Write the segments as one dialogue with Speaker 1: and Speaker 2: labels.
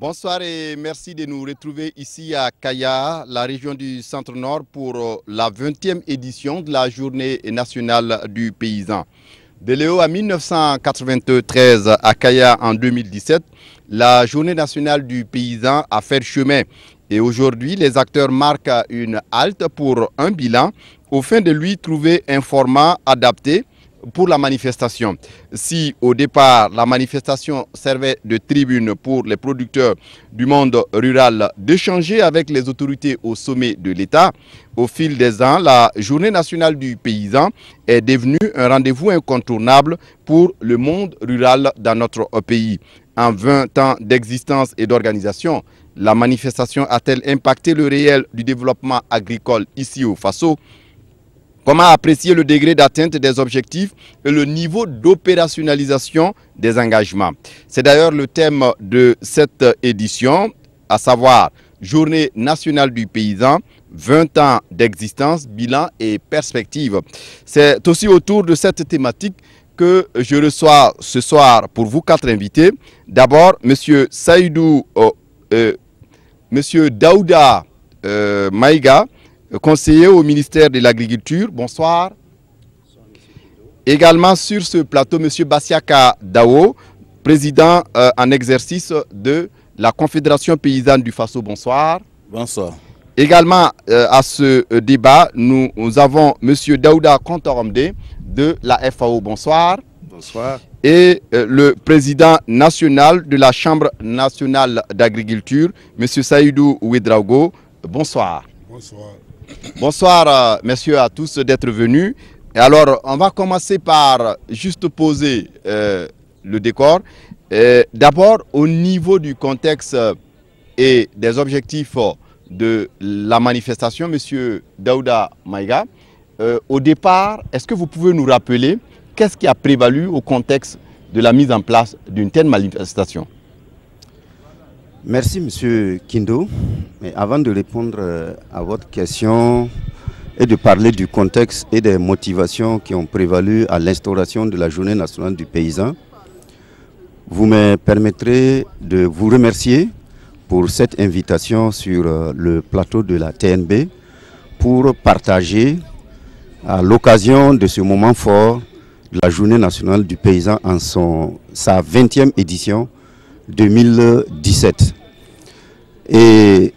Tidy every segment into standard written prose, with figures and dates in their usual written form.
Speaker 1: Bonsoir et merci de nous retrouver ici à Kaya, la région du Centre-Nord, pour la 20e édition de la Journée nationale du paysan. De Léo à 1993 à Kaya en 2017, la Journée nationale du paysan a fait chemin. Et aujourd'hui, les acteurs marquent une halte pour un bilan, au fin de lui trouver un format adapté pour la manifestation. Si au départ la manifestation servait de tribune pour les producteurs du monde rural d'échanger avec les autorités au sommet de l'État, au fil des ans, la Journée nationale du paysan est devenue un rendez-vous incontournable pour le monde rural dans notre pays. En 20 ans d'existence et d'organisation, la manifestation a-t-elle impacté le réel du développement agricole ici au Faso? Comment apprécier le degré d'atteinte des objectifs et le niveau d'opérationnalisation des engagements? C'est d'ailleurs le thème de cette édition, à savoir Journée nationale du paysan, 20 ans d'existence, bilan et perspective. C'est aussi autour de cette thématique que je reçois ce soir pour vous 4 invités. D'abord, M. Saïdou, M. Daouda Maïga, conseiller au ministère de l'Agriculture. Bonsoir. Également sur ce plateau, M. Bassiaka Dao, président en exercice de la Confédération paysanne du Faso. Bonsoir.
Speaker 2: Bonsoir.
Speaker 1: Également à ce débat, nous avons M. Daouda Kontoromde de la FAO. Bonsoir.
Speaker 2: Bonsoir.
Speaker 1: Et le président national de la Chambre nationale d'agriculture, M. Saïdou Ouedraogo. Bonsoir.
Speaker 3: Bonsoir.
Speaker 1: Bonsoir, messieurs, à tous d'être venus. Et alors, on va commencer par juste poser le décor. D'abord, au niveau du contexte et des objectifs de la manifestation, monsieur Daouda Maïga, au départ, est-ce que vous pouvez nous rappeler qu'est-ce qui a prévalu au contexte de la mise en place d'une telle manifestation?
Speaker 2: Merci, Monsieur Kindo. Mais avant de répondre à votre question et de parler du contexte et des motivations qui ont prévalu à l'instauration de la Journée nationale du paysan, vous me permettrez de vous remercier pour cette invitation sur le plateau de la TNB pour partager à l'occasion de ce moment fort de la Journée nationale du paysan en sa 20e édition 2017. Et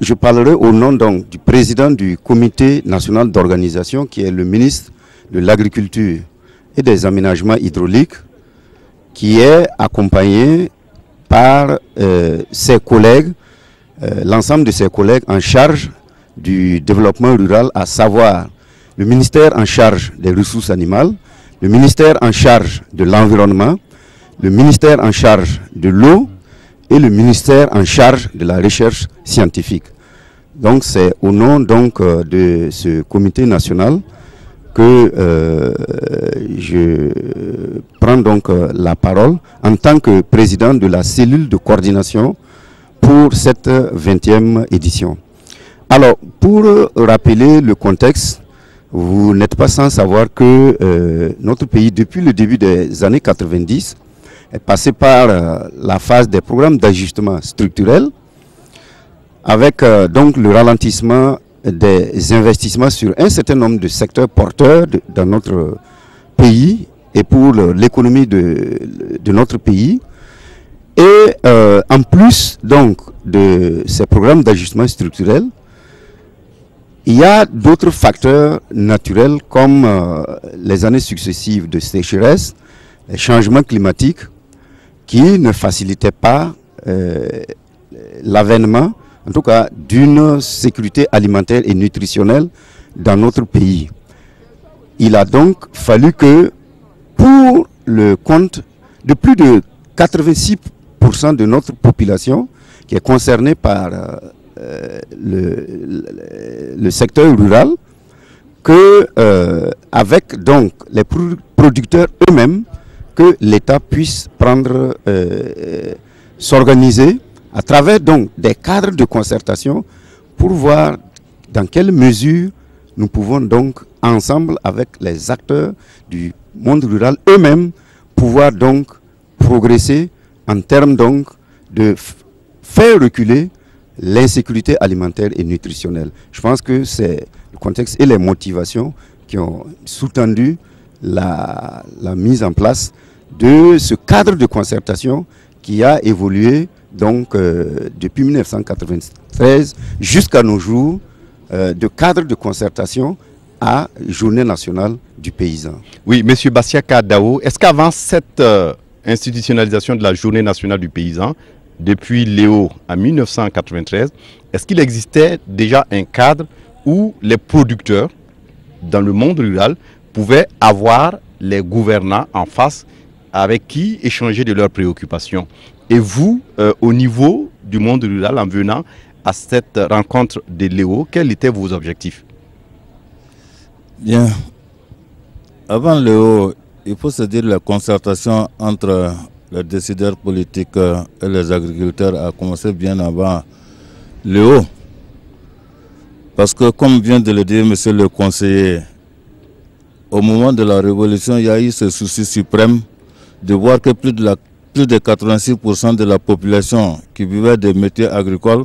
Speaker 2: je parlerai au nom donc du président du comité national d'organisation qui est le ministre de l'Agriculture et des Aménagements hydrauliques, qui est accompagné par ses collègues, l'ensemble de ses collègues en charge du développement rural, à savoir le ministère en charge des ressources animales, le ministère en charge de l'environnement, le ministère en charge de l'eau et le ministère en charge de la recherche scientifique. Donc c'est au nom donc de ce comité national que je prends donc la parole en tant que président de la cellule de coordination pour cette 20e édition. Alors, pour rappeler le contexte, vous n'êtes pas sans savoir que notre pays, depuis le début des années 90, est passé par la phase des programmes d'ajustement structurel avec donc le ralentissement des investissements sur un certain nombre de secteurs porteurs dans notre pays et pour l'économie de notre pays. Et en plus donc de ces programmes d'ajustement structurel, il y a d'autres facteurs naturels comme les années successives de sécheresse, les changements climatiques qui ne facilitaient pas l'avènement, en tout cas, d'une sécurité alimentaire et nutritionnelle dans notre pays. Il a donc fallu que, pour le compte de plus de 86% de notre population qui est concernée par le secteur rural, que avec donc les producteurs eux-mêmes, que l'État puisse prendre, s'organiser à travers donc des cadres de concertation pour voir dans quelle mesure nous pouvons donc ensemble avec les acteurs du monde rural eux-mêmes pouvoir donc progresser en termes donc de faire reculer l'insécurité alimentaire et nutritionnelle. Je pense que c'est le contexte et les motivations qui ont sous-tendu la mise en place de ce cadre de concertation qui a évolué donc depuis 1993 jusqu'à nos jours, de cadre de concertation à Journée nationale du paysan.
Speaker 1: Oui, M. Bassiaka Dao, est-ce qu'avant cette institutionnalisation de la Journée nationale du paysan, depuis Léo en 1993, est-ce qu'il existait déjà un cadre où les producteurs dans le monde rural pouvaient avoir les gouvernants en face avec qui échanger de leurs préoccupations? Et vous, au niveau du monde rural, en venant à cette rencontre de Léo, quels étaient vos objectifs?
Speaker 3: Bien. Avant Léo, il faut se dire la concertation entre les décideurs politiques et les agriculteurs a commencé bien avant Léo. Parce que, comme vient de le dire monsieur le conseiller, au moment de la révolution, il y a eu ce souci suprême de voir que plus de 86% de la population qui vivait des métiers agricoles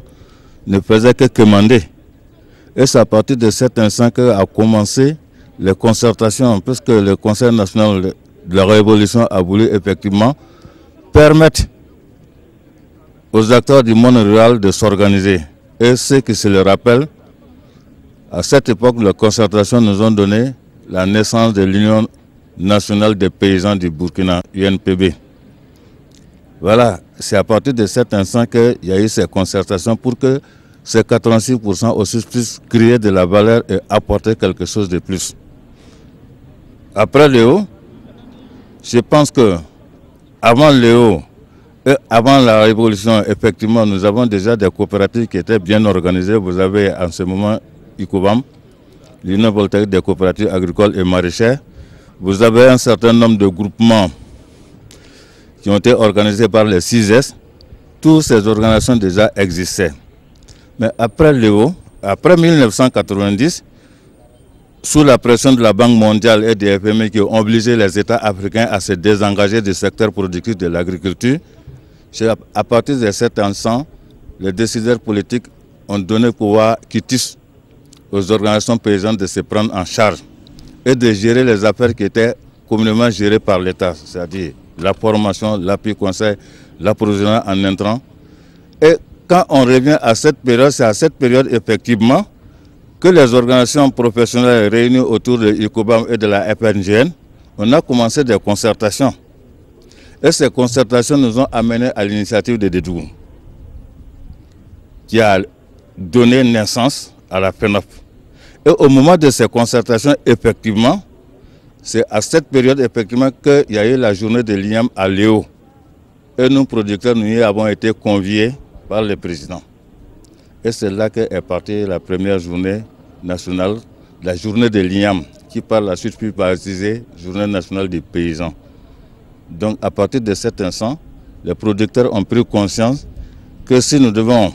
Speaker 3: ne faisait que commander. Et c'est à partir de cet instant qu'a commencé les concertations, puisque le Conseil national de la Révolution a voulu effectivement permettre aux acteurs du monde rural de s'organiser. Et ceux qui se le rappellent, à cette époque, les concertations nous ont donné la naissance de l'Union nationale des paysans du Burkina, UNPB. Voilà, c'est à partir de cet instant qu'il y a eu ces concertations pour que ces 86% aussi puissent créer de la valeur et apporter quelque chose de plus. Après Léo, je pense que avant Léo et avant la révolution, effectivement, nous avons déjà des coopératives qui étaient bien organisées. Vous avez en ce moment ICOBAM, l'Union voltaïque des coopératives agricoles et maraîchères. Vous avez un certain nombre de groupements qui ont été organisés par les 6S. Toutes ces organisations déjà existaient. Mais après Léo, après 1990, sous la pression de la Banque mondiale et des FMI qui ont obligé les États africains à se désengager du secteur productif de l'agriculture, à partir de cet instant, les décideurs politiques ont donné pouvoir quitus aux organisations paysannes de se prendre en charge et de gérer les affaires qui étaient communément gérées par l'État, c'est-à-dire la formation, l'appui conseil, l'approvisionnement en intrants. Et quand on revient à cette période, c'est à cette période effectivement que les organisations professionnelles réunies autour de ICOBAM et de la FNGN, on a commencé des concertations. Et ces concertations nous ont amenés à l'initiative de Dédou, qui a donné naissance à la FENOP. Et au moment de ces concertations, effectivement, c'est à cette période effectivement qu'il y a eu la journée de l'IAM à Léo. Et nous, producteurs, nous y avons été conviés par le président. Et c'est là qu'est partie la première journée nationale, la journée de l'IAM, qui par la suite fut baptisée Journée nationale des paysans. Donc à partir de cet instant, les producteurs ont pris conscience que si nous devons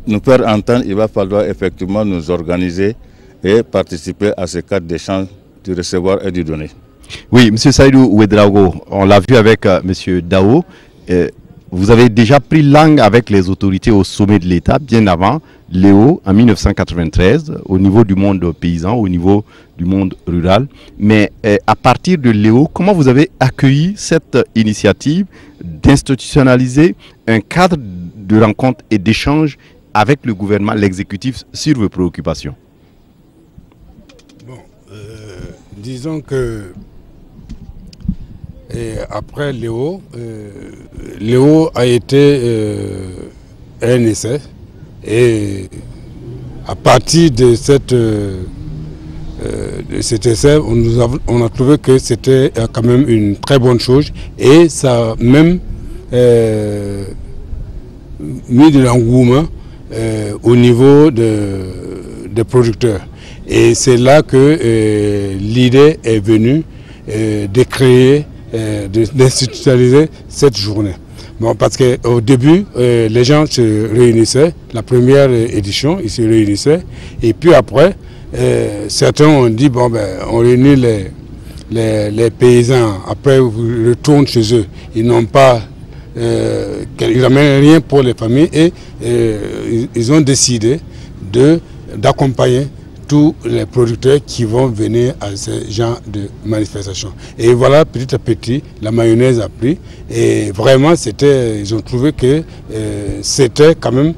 Speaker 3: nous faire entendre, il va falloir effectivement nous organiser et participer à ce cadre d'échange du recevoir et du donner. Oui, M. Saïdou Ouedraogo, on l'a vu avec M. Dao. Vous avez déjà pris langue avec les autorités au sommet de l'État, bien avant Léo, en 1993, au niveau du monde paysan, au niveau du monde rural. Mais à partir de Léo, comment vous avez accueilli cette initiative d'institutionnaliser un cadre de rencontre et d'échange avec le gouvernement, l'exécutif, sur vos préoccupations?
Speaker 4: Bon, disons que après Léo, Léo a été un essai et à partir de cet essai, on a trouvé que c'était quand même une très bonne chose et ça a même mis de l'engouement au niveau des producteurs. Et c'est là que l'idée est venue de créer, d'institutionnaliser cette journée. Bon, parce qu'au début, les gens se réunissaient, la première édition, ils se réunissaient, et puis après, certains ont dit, bon, ben, on réunit les paysans, après ils retournent chez eux, ils n'ont pas qu'ils n'amènent rien pour les familles et ils ont décidé d'accompagner tous les producteurs qui vont venir à ce genre de manifestations. Et voilà, petit à petit, la mayonnaise a pris et vraiment, ils ont trouvé que c'était quand même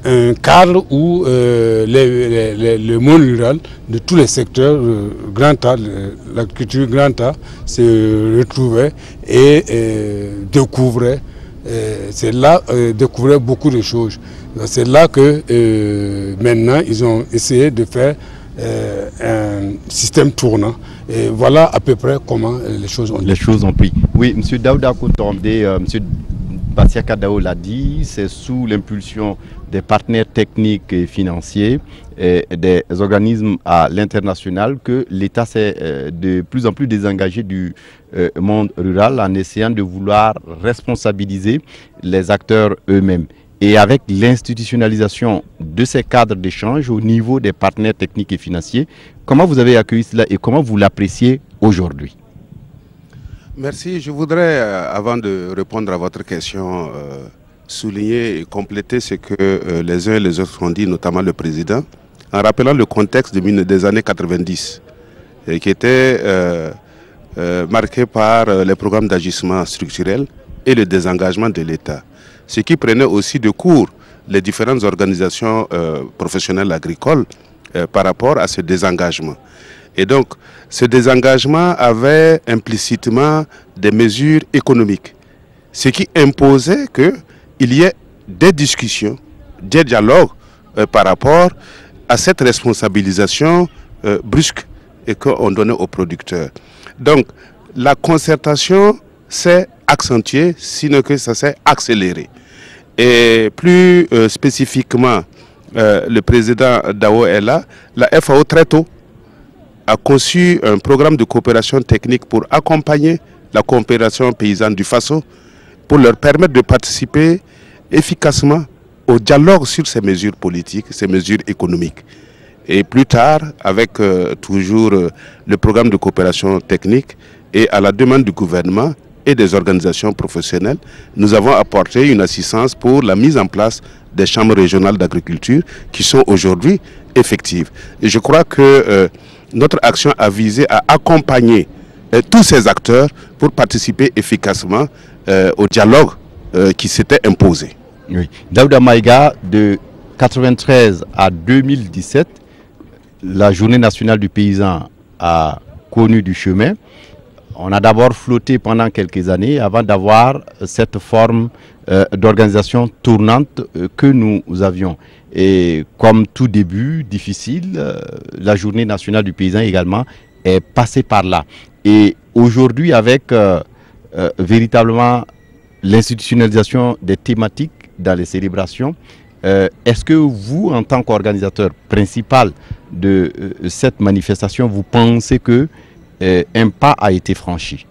Speaker 4: un cadre où le monde rural de tous les secteurs, grand A, l'agriculture grand A, se retrouvait et découvrait. C'est là découvrir beaucoup de choses. C'est là que maintenant ils ont essayé de faire un système tournant. Et voilà à peu près comment les choses ont
Speaker 1: pris. Oui, M. Daouda Koutombe, M. Bassia Kadao l'a dit, c'est sous l'impulsion des partenaires techniques et financiers et des organismes à l'international que l'État s'est de plus en plus désengagé du monde rural en essayant de vouloir responsabiliser les acteurs eux-mêmes. Et avec l'institutionnalisation de ces cadres d'échange au niveau des partenaires techniques et financiers, comment vous avez accueilli cela et comment vous l'appréciez aujourd'hui?
Speaker 5: Merci. Je voudrais, avant de répondre à votre question, souligner et compléter ce que les uns et les autres ont dit, notamment le président, en rappelant le contexte des années 90, qui était marqué par les programmes d'agissement structurel et le désengagement de l'État. Ce qui prenait aussi de court les différentes organisations professionnelles agricoles par rapport à ce désengagement. Et donc, ce désengagement avait implicitement des mesures économiques, ce qui imposait qu'il y ait des discussions, des dialogues par rapport à cette responsabilisation brusque et qu'on donnait aux producteurs. Donc, la concertation s'est accentuée, sinon que ça s'est accéléré. Et plus spécifiquement, le président Dao est là, la FAO très tôt a conçu un programme de coopération technique pour accompagner la coopération paysanne du Faso, pour leur permettre de participer efficacement au dialogue sur ces mesures politiques, ces mesures économiques. Et plus tard, avec toujours le programme de coopération technique et à la demande du gouvernement et des organisations professionnelles, nous avons apporté une assistance pour la mise en place des chambres régionales d'agriculture qui sont aujourd'hui effectives. Et je crois que notre action a visé à accompagner tous ces acteurs pour participer efficacement au dialogue qui s'était imposé.
Speaker 1: Oui. Daouda Maïga, de 1993 à 2017, la Journée nationale du paysan a connu du chemin. On a d'abord flotté pendant quelques années avant d'avoir cette forme d'organisation tournante que nous avions. Et comme tout début difficile, la Journée nationale du paysan également est passée par là. Et aujourd'hui, avec véritablement l'institutionnalisation des thématiques dans les célébrations, est-ce que vous, en tant qu'organisateur principal de cette manifestation, vous pensez que un pas a été franchi?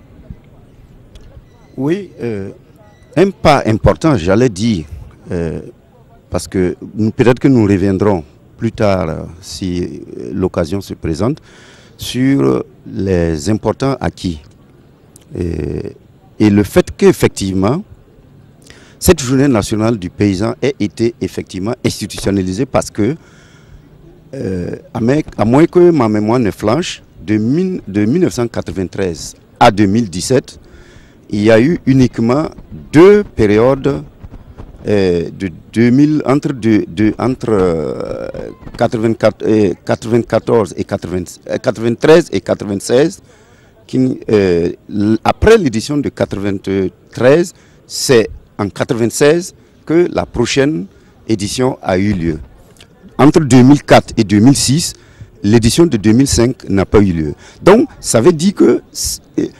Speaker 2: Oui, un pas important, j'allais dire, parce que peut-être que nous reviendrons plus tard, si l'occasion se présente, sur les importants acquis. Et le fait qu'effectivement, cette journée nationale du paysan ait été effectivement institutionnalisée parce que, à moins que ma mémoire ne flanche, de 1993 à 2017, il y a eu uniquement 2 périodes entre 94 et 93 et 96. Après l'édition de 93, c'est en 96 que la prochaine édition a eu lieu. Entre 2004 et 2006, l'édition de 2005 n'a pas eu lieu. Donc, ça veut dire que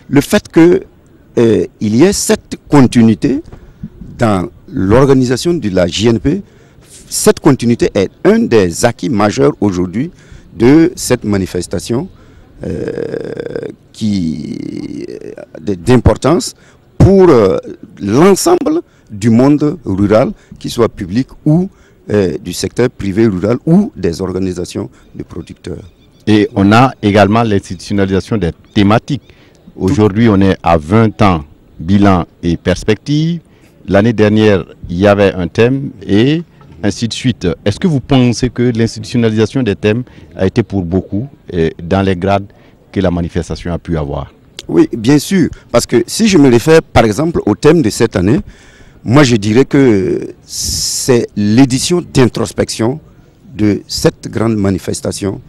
Speaker 2: le fait qu'il y ait cette continuité dans l'organisation de la JNP, cette continuité est un des acquis majeurs aujourd'hui de cette manifestation d'importance pour l'ensemble du monde rural, qu'il soit public ou du secteur privé rural ou des organisations de producteurs.
Speaker 1: Et on a également l'institutionnalisation des thématiques. Aujourd'hui, on est à 20 ans, bilan et perspective. l'année dernière, il y avait un thème et ainsi de suite. Est-ce que vous pensez que l'institutionnalisation des thèmes a été pour beaucoup dans les grades que la manifestation a pu avoir?
Speaker 2: Oui, bien sûr. Parce que si je me réfère par exemple au thème de cette année, moi je dirais que c'est l'édition d'introspection de cette grande manifestation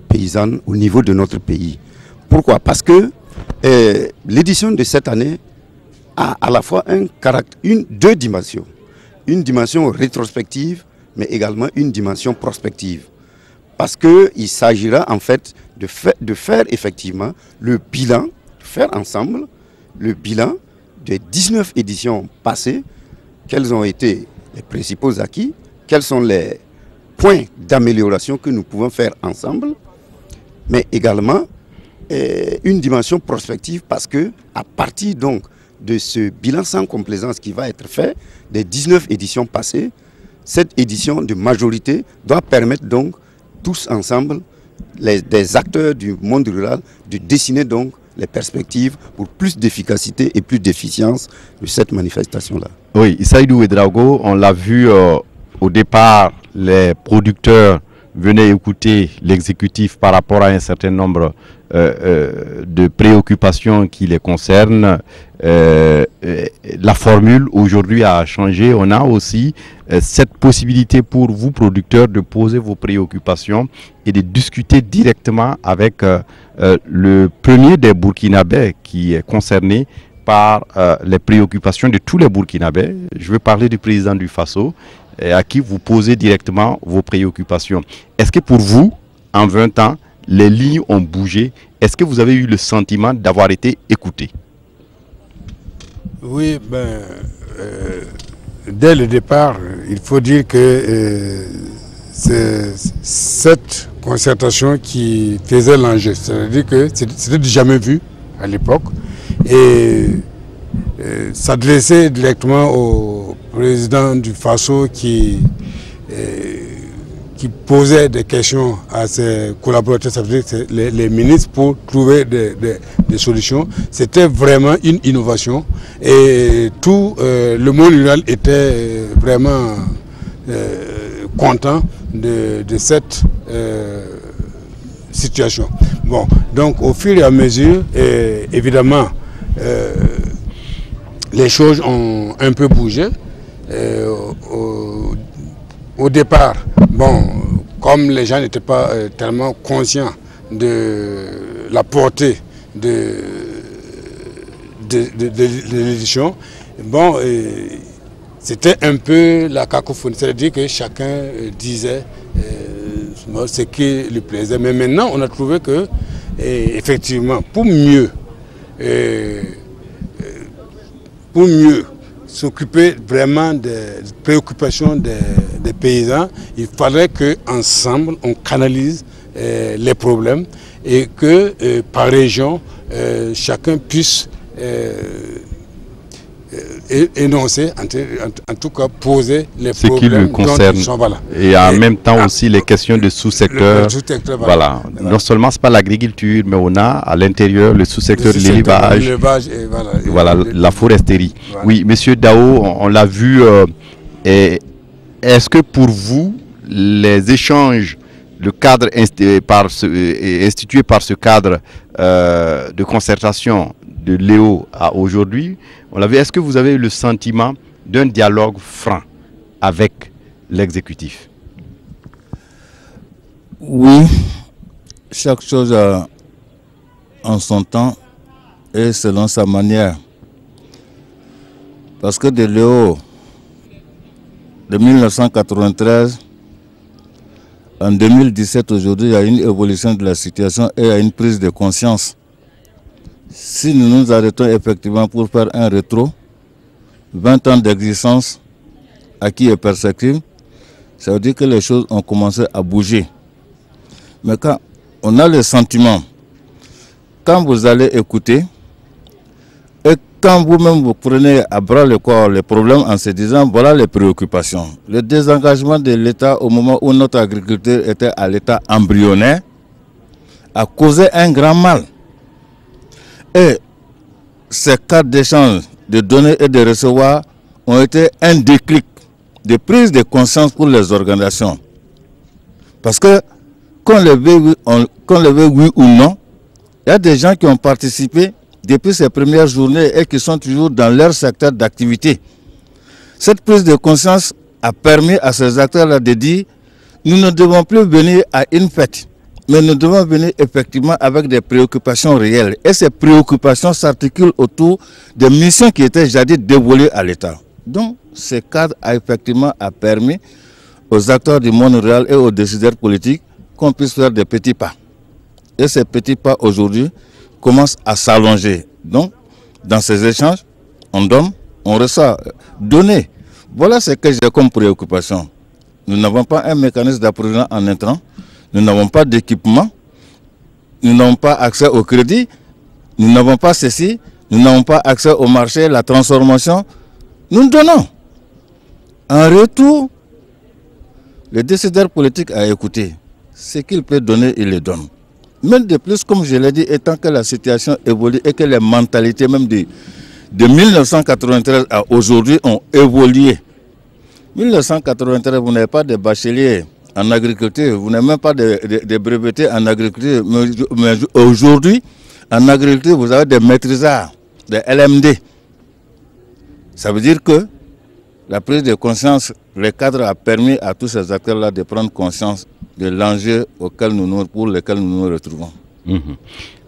Speaker 2: paysanne au niveau de notre pays. Pourquoi? Parce que l'édition de cette année a à la fois deux dimensions. Une dimension rétrospective, mais également une dimension prospective. Parce qu'il s'agira en fait de faire effectivement le bilan, faire ensemble le bilan des 19 éditions passées, quels ont été les principaux acquis, quels sont les points d'amélioration que nous pouvons faire ensemble, mais également une dimension prospective parce que à partir donc de ce bilan sans complaisance qui va être fait des 19 éditions passées, cette édition de majorité doit permettre donc tous ensemble, des acteurs du monde rural, de dessiner donc les perspectives pour plus d'efficacité et plus d'efficience de cette manifestation-là.
Speaker 1: Oui, Saïdou Ouedraogo, on l'a vu au départ, les producteurs venaient écouter l'exécutif par rapport à un certain nombre de préoccupations qui les concernent. La formule aujourd'hui a changé. On a aussi cette possibilité pour vous, producteurs, de poser vos préoccupations et de discuter directement avec le premier des Burkinabés qui est concerné par les préoccupations de tous les Burkinabés. Je veux parler du président du Faso, à qui vous posez directement vos préoccupations. Est-ce que pour vous, en 20 ans, les lignes ont bougé? Est-ce que vous avez eu le sentiment d'avoir été écouté?
Speaker 4: Oui, dès le départ, il faut dire que c'est cette concertation qui faisait l'enjeu. C'est-à-dire que c'était jamais vu à l'époque et s'adresser directement au président du Faso qui posait des questions à ses collaborateurs, ça veut dire les ministres, pour trouver des solutions. C'était vraiment une innovation et tout le monde rural était vraiment content de cette situation. Bon, donc au fur et à mesure, évidemment, les choses ont un peu bougé. Au départ, bon, comme les gens n'étaient pas tellement conscients de la portée de l'édition, bon, c'était un peu la cacophonie, c'est-à-dire que chacun disait ce qui lui plaisait. Mais maintenant, on a trouvé que, effectivement, pour mieux s'occuper vraiment des préoccupations des paysans, il fallait qu'ensemble on canalise les problèmes et que par région, chacun puisse énoncer, en tout cas poser les problèmes
Speaker 1: qui le concerne.
Speaker 4: Voilà.
Speaker 1: Et en même temps aussi les questions de sous-secteur. Voilà. Non seulement ce n'est pas l'agriculture, mais on a à l'intérieur le sous-secteur de l'élevage, voilà, la foresterie. Voilà. Oui, monsieur Dao, on l'a vu. Est-ce que pour vous, les échanges, le cadre institué par ce cadre de concertation de Léo à aujourd'hui, on l'a vu, est-ce que vous avez eu le sentiment d'un dialogue franc avec l'exécutif?
Speaker 3: Oui, chaque chose en son temps et selon sa manière. Parce que de Léo, de 1993, en 2017, aujourd'hui, il y a une évolution de la situation et il y a une prise de conscience. Si nous nous arrêtons effectivement pour faire un rétro, 20 ans d'existence, acquis et perspective, ça veut dire que les choses ont commencé à bouger. Mais quand on a le sentiment, quand vous allez écouter, et quand vous-même vous prenez à bras le corps les problèmes en se disant, voilà les préoccupations. Le désengagement de l'État au moment où notre agriculture était à l'état embryonnaire a causé un grand mal. Et ces cadres d'échange, de donner et de recevoir, ont été un déclic de prise de conscience pour les organisations. Parce que, qu'on le veuille oui ou non, il y a des gens qui ont participé depuis ces premières journées et qui sont toujours dans leur secteur d'activité. Cette prise de conscience a permis à ces acteurs-là de dire nous ne devons plus venir à une fête, mais nous devons venir effectivement avec des préoccupations réelles. Et ces préoccupations s'articulent autour des missions qui étaient jadis dévolues à l'État. Donc, ce cadre a effectivement permis aux acteurs du monde rural et aux décideurs politiques qu'on puisse faire des petits pas. Et ces petits pas aujourd'hui commencent à s'allonger. Donc, dans ces échanges, on donne, on reçoit, donner. Voilà ce que j'ai comme préoccupation. Nous n'avons pas un mécanisme d'approvisionnement en intrants, nous n'avons pas d'équipement, nous n'avons pas accès au crédit, nous n'avons pas ceci, nous n'avons pas accès au marché, la transformation. Nous donnons. En retour, le décideur politique a écouté. Ce qu'il peut donner, il le donne. Même de plus, comme je l'ai dit, étant que la situation évolue et que les mentalités même de 1993 à aujourd'hui ont évolué. 1993, vous n'avez pas de bachelier en agriculture, vous n'avez même pas de brevetés en agriculture. Mais aujourd'hui, en agriculture, vous avez des maîtrisards, des LMD. Ça veut dire que la prise de conscience, le cadre a permis à tous ces acteurs-là de prendre conscience de l'enjeu pour lequel nous nous retrouvons.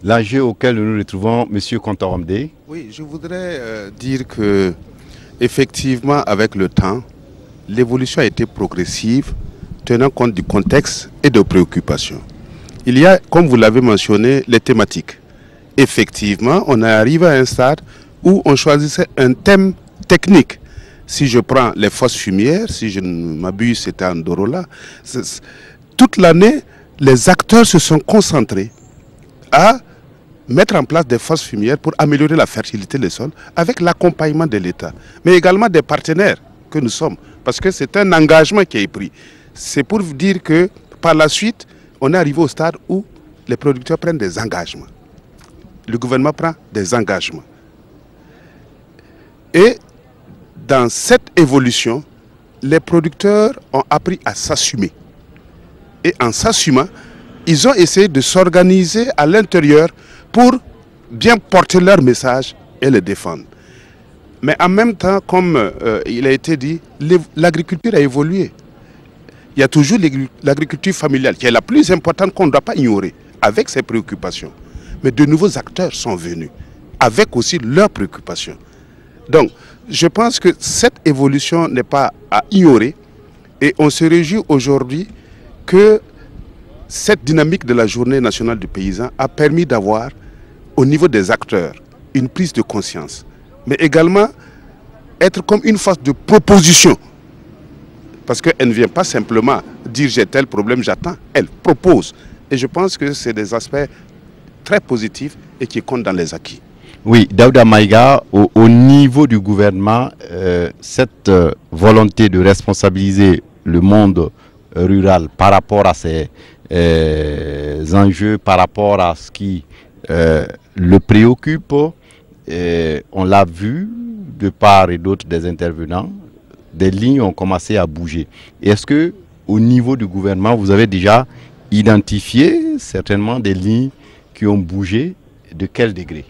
Speaker 1: L'enjeu auquel nous nous retrouvons, M. Kontoromde.
Speaker 5: Oui, je voudrais dire que effectivement, avec le temps, l'évolution a été progressive, tenant compte du contexte et de préoccupations. Il y a, comme vous l'avez mentionné, les thématiques. Effectivement, on arrive à un stade où on choisissait un thème technique. Si je prends les fosses fumières, si je ne m'abuse, c'était en Dorola, toute l'année, les acteurs se sont concentrés à mettre en place des fosses fumières pour améliorer la fertilité des sols avec l'accompagnement de l'État, mais également des partenaires que nous sommes, parce que c'est un engagement qui est pris. C'est pour vous dire que par la suite, on est arrivé au stade où les producteurs prennent des engagements. Le gouvernement prend des engagements. Et dans cette évolution, les producteurs ont appris à s'assumer. Et en s'assumant, ils ont essayé de s'organiser à l'intérieur pour bien porter leur message et le défendre. Mais en même temps, comme il a été dit, l'agriculture a évolué. Il y a toujours l'agriculture familiale qui est la plus importante qu'on ne doit pas ignorer, avec ses préoccupations. Mais de nouveaux acteurs sont venus, avec aussi leurs préoccupations. Donc, je pense que cette évolution n'est pas à ignorer et on se réjouit aujourd'hui que cette dynamique de la Journée nationale du paysan a permis d'avoir, au niveau des acteurs, une prise de conscience, mais également être comme une force de proposition. Parce qu'elle ne vient pas simplement dire j'ai tel problème, j'attends. Elle propose. Et je pense que c'est des aspects très positifs et qui comptent dans les acquis.
Speaker 1: Oui, Daouda Maïga, au niveau du gouvernement, cette volonté de responsabiliser le monde rural par rapport à ces enjeux, par rapport à ce qui le préoccupe, on l'a vu de part et d'autre des intervenants, des lignes ont commencé à bouger. Est-ce que au niveau du gouvernement, vous avez déjà identifié certainement des lignes qui ont bougé? De quel degré?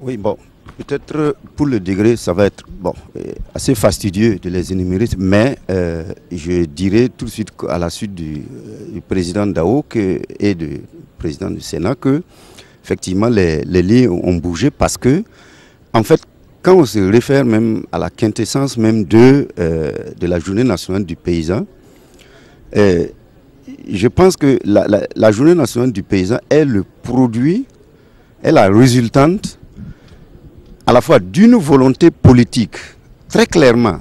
Speaker 2: Oui, bon, peut-être pour le degré, ça va être assez fastidieux de les énumérer, mais je dirais tout de suite à la suite du président Dao et du président du Sénat que effectivement les lignes ont bougé parce que, en fait, quand on se réfère même à la quintessence même de la Journée nationale du paysan, je pense que la Journée nationale du paysan est le produit, est la résultante à la fois d'une volonté politique très clairement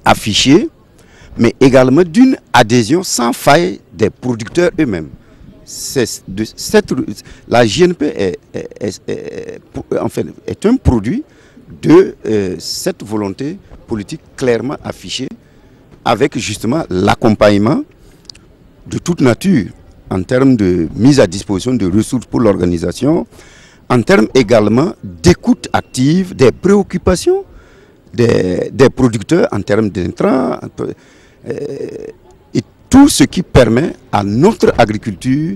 Speaker 2: affichée, mais également d'une adhésion sans faille des producteurs eux-mêmes. La GNP est un produit de cette volonté politique clairement affichée, avec justement l'accompagnement de toute nature en termes de mise à disposition de ressources pour l'organisation, en termes également d'écoute active des préoccupations des producteurs en termes d'intrants, et tout ce qui permet à notre agriculture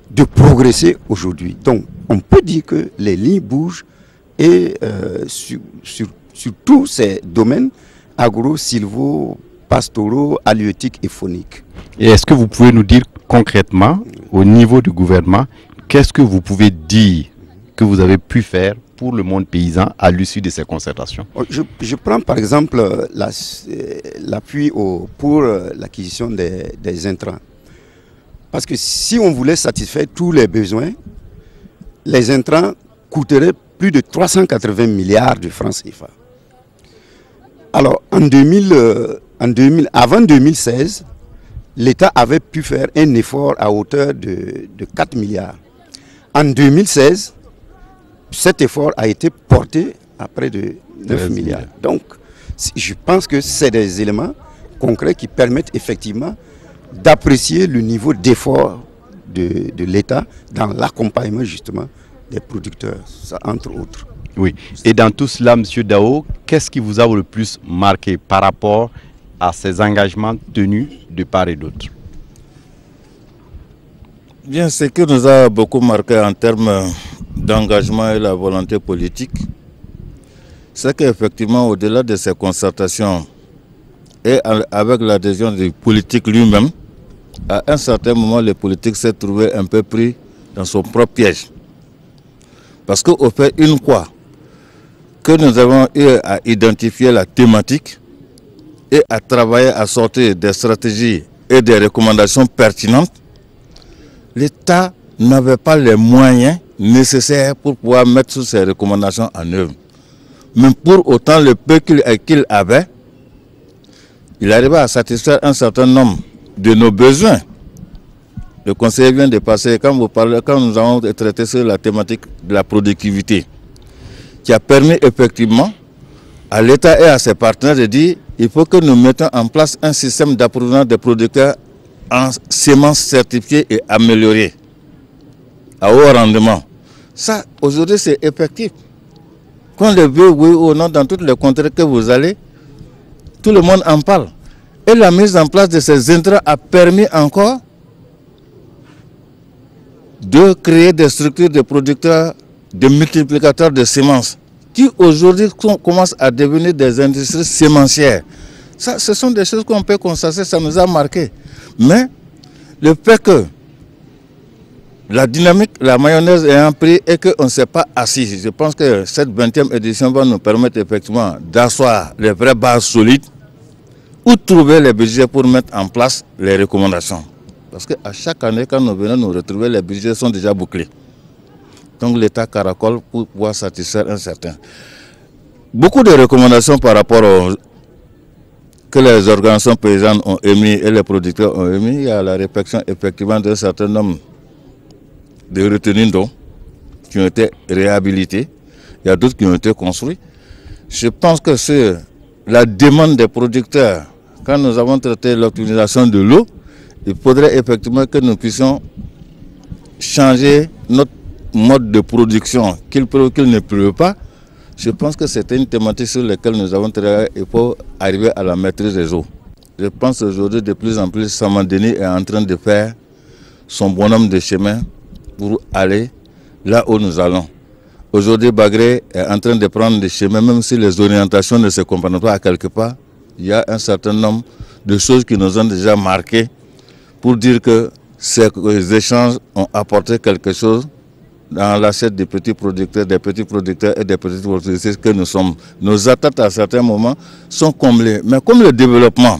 Speaker 2: de progresser aujourd'hui. Donc, on peut dire que les lignes bougent et sur tous ces domaines agro, silvo, pastoraux, halieutiques et fauniques.
Speaker 1: Et est-ce que vous pouvez nous dire concrètement, au niveau du gouvernement, qu'est-ce que vous pouvez dire que vous avez pu faire pour le monde paysan à l'issue de ces concertations?
Speaker 2: Je prends par exemple l'appui pour l'acquisition des intrants. Parce que si on voulait satisfaire tous les besoins, les intrants coûteraient plus de 380 milliards de francs CFA. Alors, avant 2016, l'État avait pu faire un effort à hauteur de 4 milliards. En 2016, cet effort a été porté à près de 9 milliards. Donc, je pense que c'est des éléments concrets qui permettent effectivement d'apprécier le niveau d'effort de l'État dans l'accompagnement justement des producteurs, ça, entre autres.
Speaker 1: Oui. Et dans tout cela, M. Dao, qu'est-ce qui vous a le plus marqué par rapport à ces engagements tenus de part et d'autre?
Speaker 3: Bien, ce qui nous a beaucoup marqué en termes d'engagement et la volonté politique, c'est qu'effectivement, au-delà de ces concertations et avec l'adhésion du politique lui-même, à un certain moment, le politique s'est trouvé un peu pris dans son propre piège. Parce qu'au fait, une fois que nous avons eu à identifier la thématique et à travailler à sortir des stratégies et des recommandations pertinentes, l'État n'avait pas les moyens nécessaires pour pouvoir mettre toutes ces recommandations en œuvre. Mais pour autant, le peu qu'il avait, il arrivait à satisfaire un certain nombre de nos besoins. Le conseiller vient de passer, quand nous avons traité sur la thématique de la productivité, qui a permis effectivement à l'État et à ses partenaires de dire il faut que nous mettions en place un système d'approvisionnement des producteurs en semences certifiées et améliorées à haut rendement. Ça, aujourd'hui, c'est effectif. Qu'on le veut, oui ou non, dans toutes les contrées que vous allez, tout le monde en parle. Et la mise en place de ces intrants a permis encore de créer des structures de producteurs, de multiplicateurs de semences, qui aujourd'hui commencent à devenir des industries sémencières. Ça, ce sont des choses qu'on peut constater, ça nous a marqué. Mais le fait que la dynamique, la mayonnaise ayant pris et qu'on ne s'est pas assis, je pense que cette 20e édition va nous permettre effectivement d'asseoir les vraies bases solides ou trouver les budgets pour mettre en place les recommandations. Parce qu'à chaque année, quand nous venons nous retrouver, les budgets sont déjà bouclés. Donc l'État caracole pour pouvoir satisfaire un certain. Beaucoup de recommandations par rapport aux que les organisations paysannes ont émis et les producteurs ont émis. Il y a la réflexion effectivement d'un certain nombre de retenues d'eau qui ont été réhabilitées. Il y a d'autres qui ont été construits. Je pense que c'est la demande des producteurs. Quand nous avons traité l'optimisation de l'eau, il faudrait effectivement que nous puissions changer notre mode de production, qu'il pleuve ou qu'il ne pleuve pas. Je pense que c'était une thématique sur laquelle nous avons travaillé. Il faut arriver à la maîtrise des eaux. Je pense aujourd'hui de plus en plus, Samandeni est en train de faire son bonhomme de chemin pour aller là où nous allons. Aujourd'hui, Bagré est en train de prendre des chemins, même si les orientations ne se comprennent pas à quelque part. Il y a un certain nombre de choses qui nous ont déjà marquées pour dire que ces échanges ont apporté quelque chose dans l'assiette des petits producteurs et des petites productrices que nous sommes. Nos attentes à certains moments sont comblées. Mais comme le développement,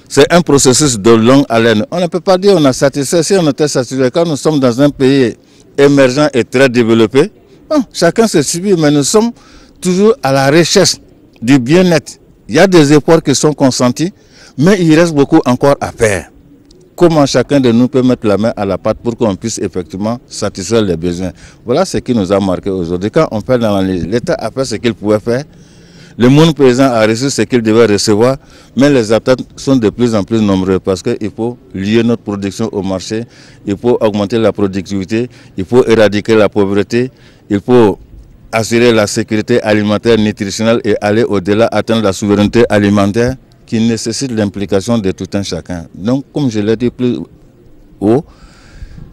Speaker 3: c'est un processus de longue haleine, on ne peut pas dire qu'on a satisfait. Si on était satisfait, quand nous sommes dans un pays émergent et très développé, bon, chacun se subit, mais nous sommes toujours à la recherche du bien-être. Il y a des efforts qui sont consentis, mais il reste beaucoup encore à faire. Comment chacun de nous peut mettre la main à la pâte pour qu'on puisse effectivement satisfaire les besoins. Voilà ce qui nous a marqué aujourd'hui. Quand on fait l'analyse, l'État a fait ce qu'il pouvait faire, le monde paysan a reçu ce qu'il devait recevoir, mais les attentes sont de plus en plus nombreuses parce qu'il faut lier notre production au marché, il faut augmenter la productivité, il faut éradiquer la pauvreté, il faut assurer la sécurité alimentaire, nutritionnelle et aller au-delà, atteindre la souveraineté alimentaire qui nécessite l'implication de tout un chacun. Donc, comme je l'ai dit plus haut,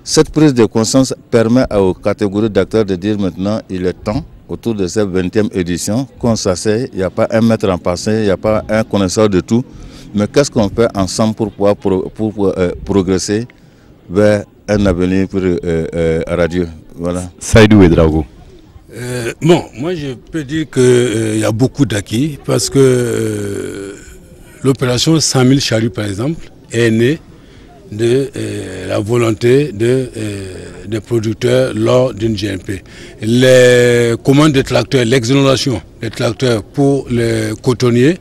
Speaker 3: cette prise de conscience permet aux catégories d'acteurs de dire maintenant il est temps, autour de cette 20e édition, qu'on s'asseye, il n'y a pas un maître en passé, il n'y a pas un connaisseur de tout, mais qu'est-ce qu'on fait ensemble pour pouvoir progresser vers un avenir radieux. Voilà.
Speaker 1: Saïdou Ouedraogo.
Speaker 4: Bon, moi je peux dire qu'il y a beaucoup d'acquis parce que l'opération 100 000 charrues par exemple est née de la volonté des producteurs lors d'une GNP. Les commandes de tracteurs, l'exonération des tracteurs pour les cotonniers,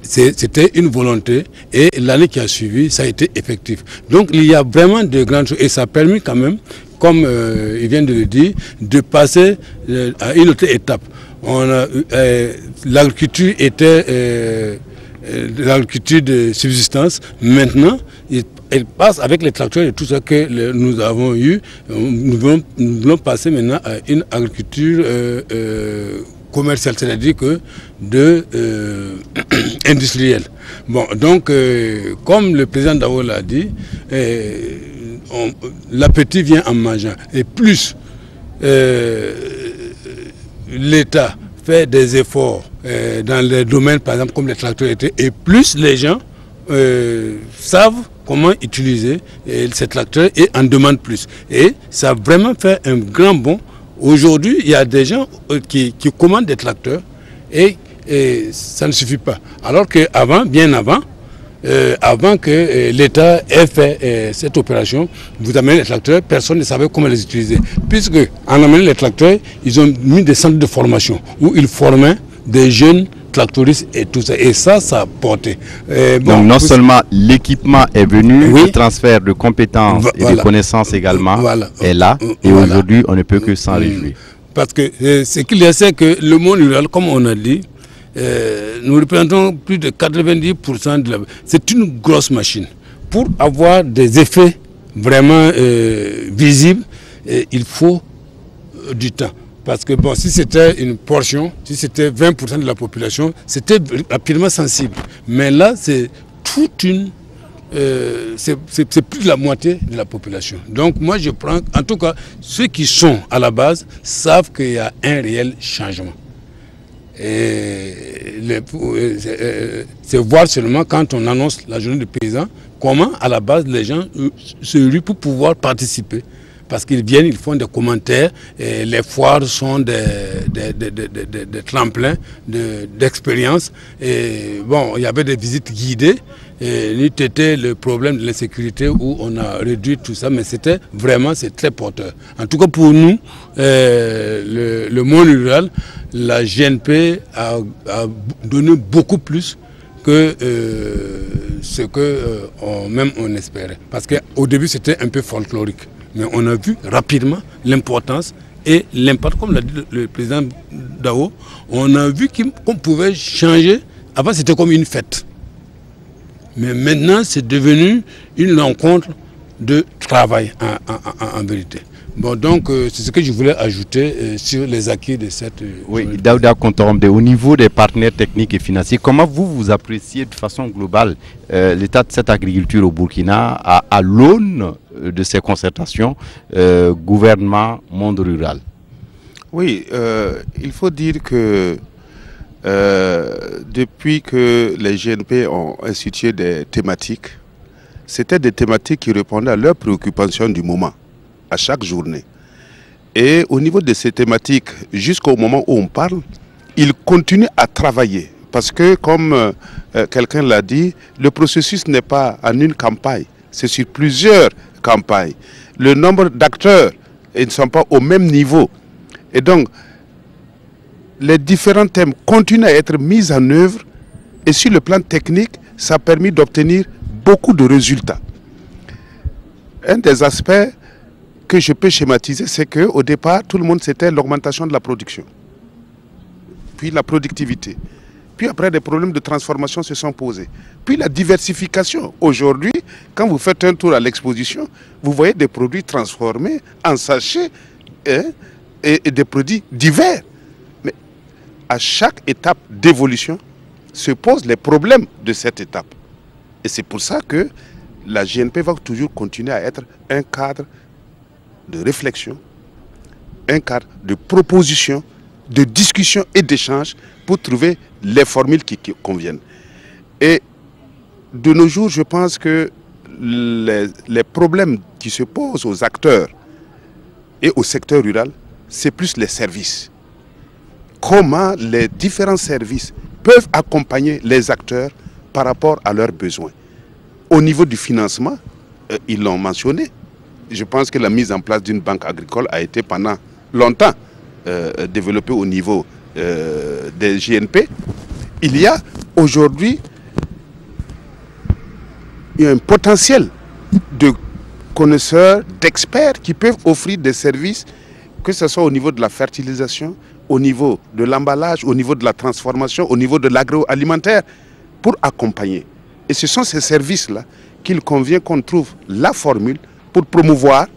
Speaker 4: c'était une volonté et l'année qui a suivi, ça a été effectif. Donc il y a vraiment de grandes choses et ça a permis quand même, comme il vient de le dire, de passer à une autre étape. L'agriculture était l'agriculture de subsistance. Maintenant, elle passe avec les tracteurs et tout ça que nous avons eu. Nous voulons passer maintenant à une agriculture commerciale, c'est-à-dire que industrielle. Bon, donc, comme le président Dao l'a dit, l'appétit vient en mangeant. Et plus l'État fait des efforts dans les domaines, par exemple, comme les tracteurs, et plus les gens savent comment utiliser ces tracteurs et en demandent plus. Et ça a vraiment fait un grand bond. Aujourd'hui, il y a des gens qui commandent des tracteurs et ça ne suffit pas. Alors qu'avant, bien avant, avant que l'État ait fait cette opération, vous amenez les tracteurs, personne ne savait comment les utiliser. Puisque en amenant les tracteurs, ils ont mis des centres de formation où ils formaient des jeunes tractoristes et tout ça. Et ça a porté.
Speaker 1: Donc non seulement l'équipement est venu, oui, le transfert de compétences et de connaissances également est là. Et aujourd'hui, on ne peut que s'en réjouir.
Speaker 4: Parce que ce qu'il y a, c'est que le monde rural, comme on a dit, nous représentons plus de 90% de la... C'est une grosse machine. Pour avoir des effets vraiment visibles, il faut du temps. Parce que bon, si c'était une portion, si c'était 20% de la population, c'était rapidement sensible. Mais là, c'est toute une... c'est plus de la moitié de la population. Donc moi, je prends... En tout cas, ceux qui sont à la base savent qu'il y a un réel changement. C'est voir seulement quand on annonce la journée des paysans, comment à la base les gens se ruent pour pouvoir participer. Parce qu'ils viennent, ils font des commentaires, et les foires sont des tremplins d'expérience. Bon, il y avait des visites guidées, c'était le problème de l'insécurité où on a réduit tout ça, mais c'était vraiment, c'est très porteur. En tout cas pour nous, le monde rural, la GNP a donné beaucoup plus que ce que même on espérait. Parce qu'au début c'était un peu folklorique. Mais on a vu rapidement l'importance et l'impact, comme l'a dit le président Dao, on a vu qu'on pouvait changer. Avant, c'était comme une fête. Mais maintenant, c'est devenu une rencontre de travail, en vérité. Bon, donc, c'est ce que je voulais ajouter sur les acquis de cette...
Speaker 1: Oui, Daouda Kontorombe, au niveau des partenaires techniques et financiers, comment vous appréciez de façon globale l'état de cette agriculture au Burkina à l'aune de ces concertations gouvernement, monde rural?
Speaker 5: Oui, il faut dire que depuis que les GNP ont institué des thématiques, c'était des thématiques qui répondaient à leurs préoccupations du moment, à chaque journée. Et au niveau de ces thématiques, jusqu'au moment où on parle, ils continuent à travailler. Parce que, comme quelqu'un l'a dit, le processus n'est pas en une campagne, c'est sur plusieurs campagnes. Le nombre d'acteurs ne sont pas au même niveau. Et donc, les différents thèmes continuent à être mis en œuvre. Et sur le plan technique, ça a permis d'obtenir beaucoup de résultats. Un des aspects que je peux schématiser, c'est qu'au départ, tout le monde, c'était l'augmentation de la production. Puis la productivité. Puis après, des problèmes de transformation se sont posés. Puis la diversification. Aujourd'hui, quand vous faites un tour à l'exposition, vous voyez des produits transformés en sachets et des produits divers. à chaque étape d'évolution, se posent les problèmes de cette étape. Et c'est pour ça que la GNP va toujours continuer à être un cadre de réflexion, un cadre de proposition, de discussion et d'échange pour trouver les formules qui conviennent. Et de nos jours, je pense que les problèmes qui se posent aux acteurs et au secteur rural, c'est plus les services. Comment les différents services peuvent accompagner les acteurs par rapport à leurs besoins. Au niveau du financement, ils l'ont mentionné. Je pense que la mise en place d'une banque agricole a été pendant longtemps développée au niveau des GNP. Il y a aujourd'hui un potentiel de connaisseurs, d'experts qui peuvent offrir des services, que ce soit au niveau de la fertilisation, au niveau de l'emballage, au niveau de la transformation, au niveau de l'agroalimentaire, pour accompagner. Et ce sont ces services-là qu'il convient qu'on trouve la formule pour promouvoir.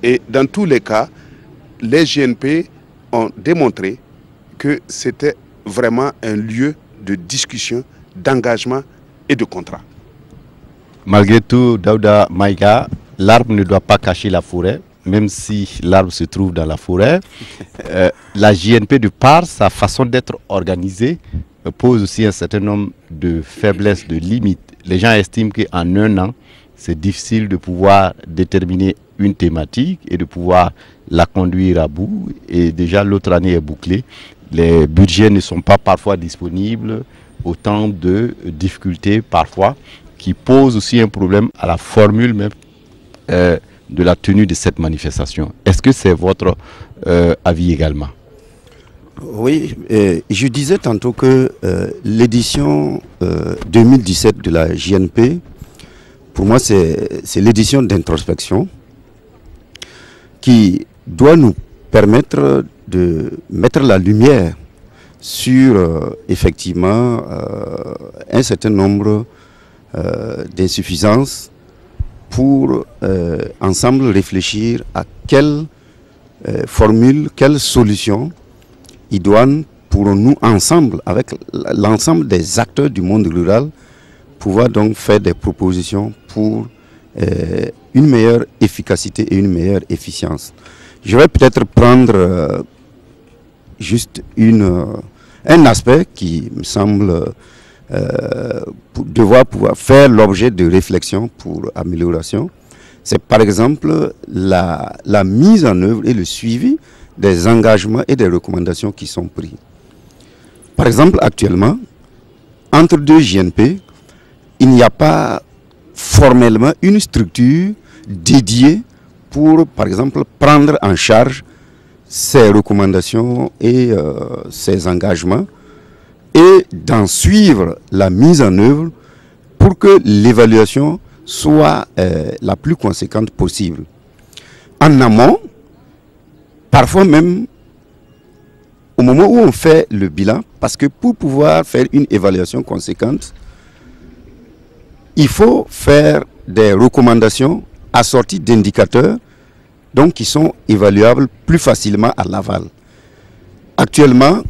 Speaker 5: Et dans tous les cas, les GNP ont démontré que c'était vraiment un lieu de discussion, d'engagement et de contrat.
Speaker 1: Malgré tout, Daouda Maïga, l'arbre ne doit pas cacher la forêt, même si l'arbre se trouve dans la forêt. La GNP, de par sa façon d'être organisée, pose aussi un certain nombre de faiblesses, de limites. Les gens estiment qu'en un an, c'est difficile de pouvoir déterminer une thématique et de pouvoir la conduire à bout. Et déjà, l'autre année est bouclée. Les budgets ne sont pas parfois disponibles. Autant de difficultés parfois qui posent aussi un problème à la formule même de la tenue de cette manifestation. Est-ce que c'est votre avis également?
Speaker 2: Oui, je disais tantôt que l'édition 2017 de la JNP, pour moi, c'est l'édition d'introspection qui doit nous permettre de mettre la lumière sur effectivement un certain nombre d'insuffisances pour ensemble réfléchir à quelle formule, quelle solution idoine pourrons-nous ensemble, avec l'ensemble des acteurs du monde rural, pouvoir donc faire des propositions pour une meilleure efficacité et une meilleure efficience. Je vais peut-être prendre juste un aspect qui me semble devoir pouvoir faire l'objet de réflexion pour amélioration. C'est par exemple la mise en œuvre et le suivi des engagements et des recommandations qui sont pris. Par exemple, actuellement, entre deux JNP, il n'y a pas formellement une structure dédiée pour, par exemple, prendre en charge ces recommandations et ces engagements et d'en suivre la mise en œuvre pour que l'évaluation soit la plus conséquente possible. En amont, parfois même au moment où on fait le bilan, parce que pour pouvoir faire une évaluation conséquente, il faut faire des recommandations assorties d'indicateurs donc qui sont évaluables plus facilement à l'aval. Actuellement,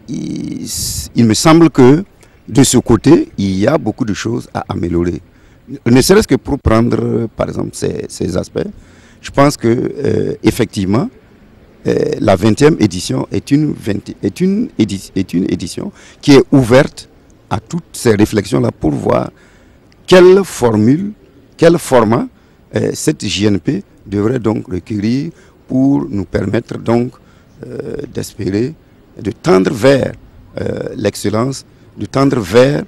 Speaker 2: il me semble que de ce côté, il y a beaucoup de choses à améliorer. Ne serait-ce que pour prendre, par exemple, ces aspects, je pense que effectivement, la 20e édition est une édition qui est ouverte à toutes ces réflexions-là pour voir quelle formule, quel format cette JNP devrait donc requérir pour nous permettre donc d'espérer, de tendre vers l'excellence, de tendre vers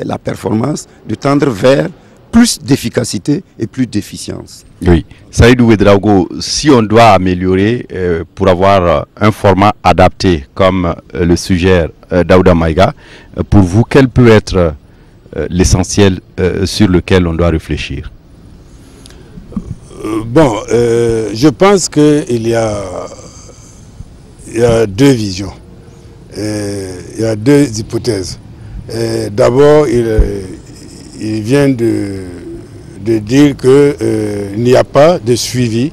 Speaker 2: la performance, de tendre vers plus d'efficacité et plus d'efficience.
Speaker 1: Oui. Saïdou Ouedraogo, si on doit améliorer pour avoir un format adapté comme le suggère Daouda Maïga, pour vous, quel peut être l'essentiel sur lequel on doit réfléchir?
Speaker 4: Je pense qu'il y a deux visions, il y a deux hypothèses. D'abord, il vient de dire qu'il n'y a pas de suivi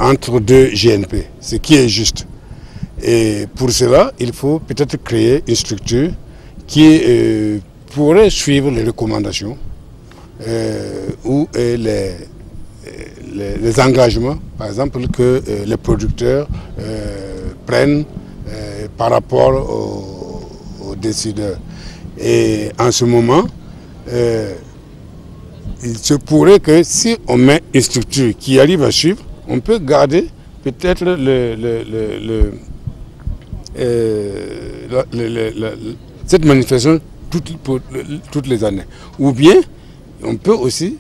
Speaker 4: entre deux GNP, ce qui est juste. Et pour cela, il faut peut-être créer une structure qui pourrait suivre les recommandations ou les engagements, par exemple, que les producteurs prennent par rapport aux décideurs. Et en ce moment, il se pourrait que si on met une structure qui arrive à suivre, on peut garder peut-être cette manifestation toutes les années. Ou bien, on peut aussi...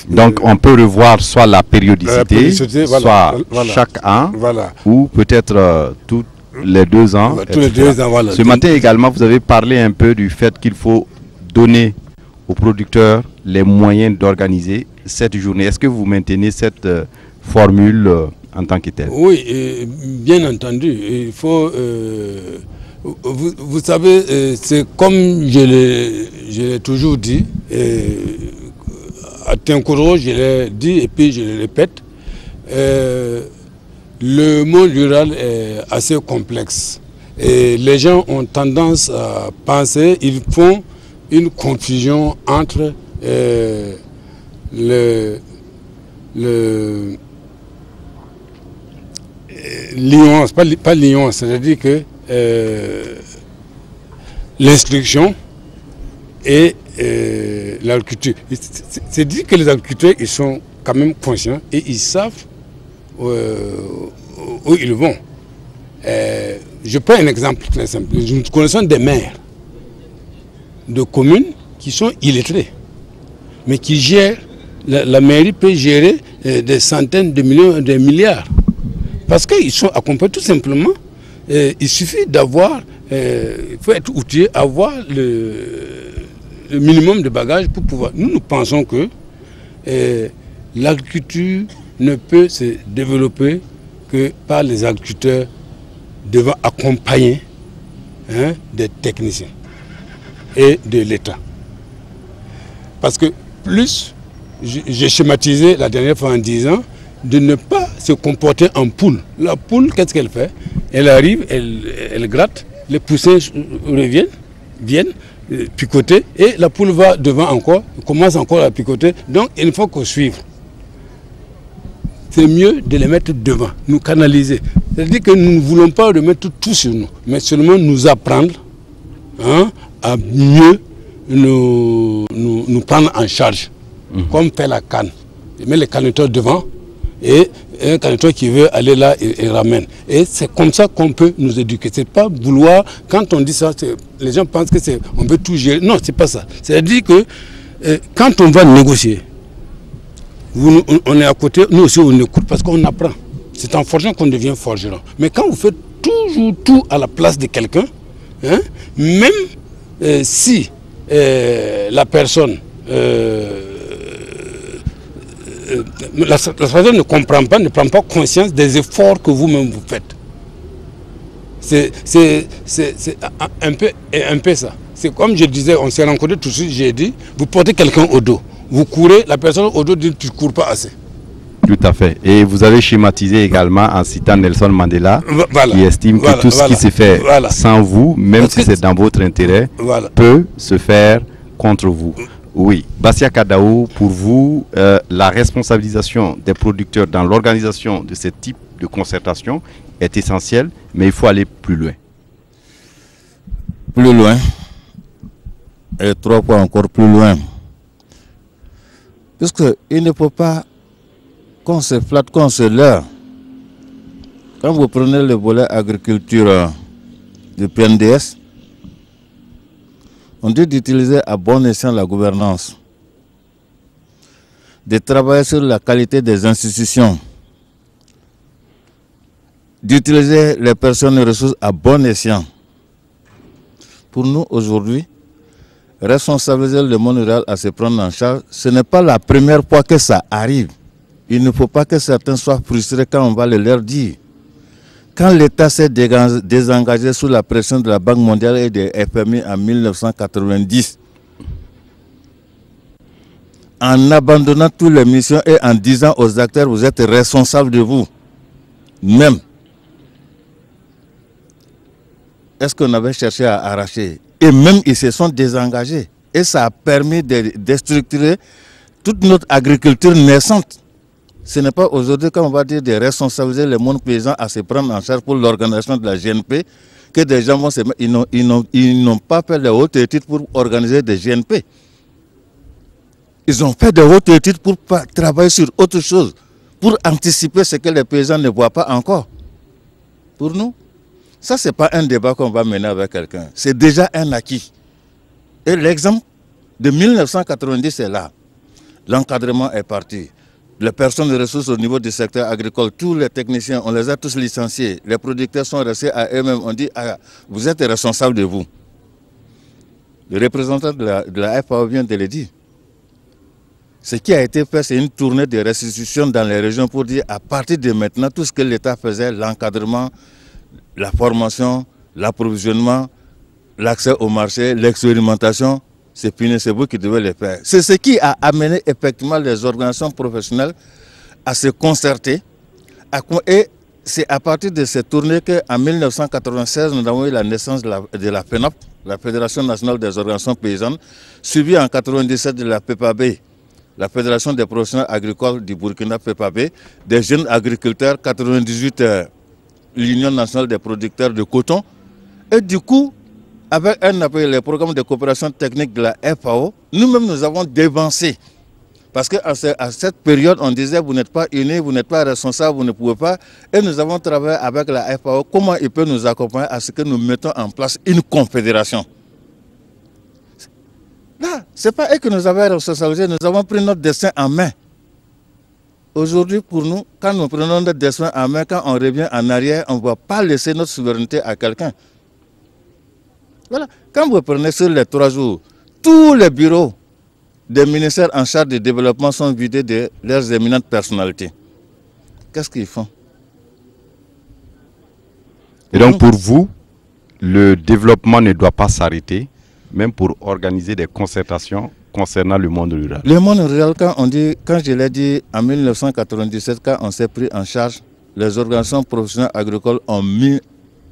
Speaker 1: donc on peut revoir soit la périodicité,
Speaker 4: voilà,
Speaker 1: soit chaque an,
Speaker 4: voilà,
Speaker 1: ou peut-être tous les 2 ans.
Speaker 4: Tous les 2 ans, voilà.
Speaker 1: Ce matin également, vous avez parlé un peu du fait qu'il faut donner aux producteurs les moyens d'organiser cette journée. Est-ce que vous maintenez cette formule en tant que telle?
Speaker 4: Oui, bien entendu. Il faut... vous savez, c'est comme je l'ai toujours dit, à Tinkoro, je l'ai dit et puis je le répète, le monde rural est assez complexe. Et les gens ont tendance à penser, ils font une confusion entre l'ignorance, pas l'ignorance, c'est-à-dire que l'instruction et l'agriculture. C'est dit que les agriculteurs, ils sont quand même conscients et ils savent où ils vont. Je prends un exemple très simple. Nous connaissons des maires de communes qui sont illettrés, mais qui gèrent, la mairie peut gérer des centaines de millions, des milliards. Parce qu'ils sont accompagnés tout simplement. Il suffit d'avoir, il faut être outillé, avoir le minimum de bagages pour pouvoir. Nous pensons que l'agriculture ne peut se développer que par les agriculteurs devant accompagner des techniciens et de l'État. Parce que plus, j'ai schématisé la dernière fois en disant de ne pas se comporter en poule. La poule, qu'est-ce qu'elle fait? Elle arrive, elle gratte, les poussins viennent picoter et la poule va devant encore, commence encore à picoter. Donc il faut qu'on suive. C'est mieux de les mettre devant, nous canaliser. C'est-à-dire que nous ne voulons pas remettre tout sur nous, mais seulement nous apprendre à mieux nous prendre en charge, comme fait la canne. Il met les caneteurs devant et un canetteur qui veut aller là, il ramène. Et c'est comme ça qu'on peut nous éduquer. C'est pas vouloir, quand on dit ça, les gens pensent que on veut tout gérer. Non, c'est pas ça. C'est-à-dire que quand on va négocier, on est à côté, nous aussi on écoute parce qu'on apprend. C'est en forgeant qu'on devient forgeron. Mais quand vous faites toujours tout à la place de quelqu'un, même si la personne personne ne comprend pas, ne prend pas conscience des efforts que vous-même vous faites. C'est un peu ça. C'est comme je disais, on s'est rencontrés tout de suite, j'ai dit, vous portez quelqu'un au dos. Vous courez, la personne au dos dit, tu ne cours pas assez.
Speaker 1: Tout à fait. Et vous avez schématisé également en citant Nelson Mandela, qui estime que tout ce qui se fait sans vous, même si c'est dans votre intérêt, peut se faire contre vous. Oui. Bassia Kadaou, pour vous, la responsabilisation des producteurs dans l'organisation de ce type de concertation est essentielle, mais il faut aller plus loin.
Speaker 3: Plus loin. Et 3 fois encore plus loin. Parce qu'il ne faut pas qu'on se flatte, qu'on se leurre. Quand vous prenez le volet agriculture du PNDS, on dit d'utiliser à bon escient la gouvernance, de travailler sur la qualité des institutions, d'utiliser les personnes et ressources à bon escient. Pour nous, aujourd'hui, responsabiliser le monde rural à se prendre en charge, ce n'est pas la première fois que ça arrive. Il ne faut pas que certains soient frustrés quand on va le leur dire. Quand l'État s'est désengagé sous la pression de la Banque mondiale et des FMI en 1990, en abandonnant toutes les missions et en disant aux acteurs, vous êtes responsables de vous, même. est-ce qu'on avait cherché à arracher? Et même ils se sont désengagés. Et ça a permis de déstructurer toute notre agriculture naissante. Ce n'est pas aujourd'hui qu'on va dire de responsabiliser le monde paysan à se prendre en charge pour l'organisation de la GNP que des gens vont se mettre. Ils n'ont pas fait de hautes études pour organiser des GNP. Ils ont fait de hautes études pour travailler sur autre chose, pour anticiper ce que les paysans ne voient pas encore. Pour nous, ça, ce n'est pas un débat qu'on va mener avec quelqu'un. C'est déjà un acquis. Et l'exemple de 1990 est là. L'encadrement est parti. Les personnes de ressources au niveau du secteur agricole, tous les techniciens, on les a tous licenciés. Les producteurs sont restés à eux-mêmes. On dit, ah, vous êtes responsables de vous. Le représentant de la FAO vient de le dire. Ce qui a été fait, c'est une tournée de restitution dans les régions pour dire, à partir de maintenant, tout ce que l'État faisait, l'encadrement, la formation, l'approvisionnement, l'accès au marché, l'expérimentation, c'est fini, c'est vous qui devez le faire. C'est ce qui a amené effectivement les organisations professionnelles à se concerter. Et c'est à partir de cette tournée qu'en 1996, nous avons eu la naissance de la FENOP, la Fédération nationale des organisations paysannes, suivie en 1997 de la PEPAB, la Fédération des professionnels agricoles du Burkina PEPAB, des jeunes agriculteurs, 1998, l'Union nationale des producteurs de coton. Et du coup, avec un appel, les programmes de coopération technique de la FAO, nous-mêmes nous avons dévancé. Parce qu'à cette période, on disait, vous n'êtes pas unis, vous n'êtes pas responsables, vous ne pouvez pas. Et nous avons travaillé avec la FAO, comment il peut nous accompagner à ce que nous mettons en place une confédération. Là, ce n'est pas eux que nous avons responsabilisés, nous avons pris notre destin en main. Aujourd'hui, pour nous, quand nous prenons notre destin en main, quand on revient en arrière, on ne va pas laisser notre souveraineté à quelqu'un. Voilà. Quand vous prenez sur les 3 jours, tous les bureaux des ministères en charge du développement sont vidés de leurs éminentes personnalités. Qu'est-ce qu'ils font?
Speaker 1: Et donc pour vous, le développement ne doit pas s'arrêter, même pour organiser des concertations concernant le monde rural.
Speaker 3: Le monde rural, quand je l'ai dit en 1997, quand on s'est pris en charge, les organisations professionnelles agricoles ont mis,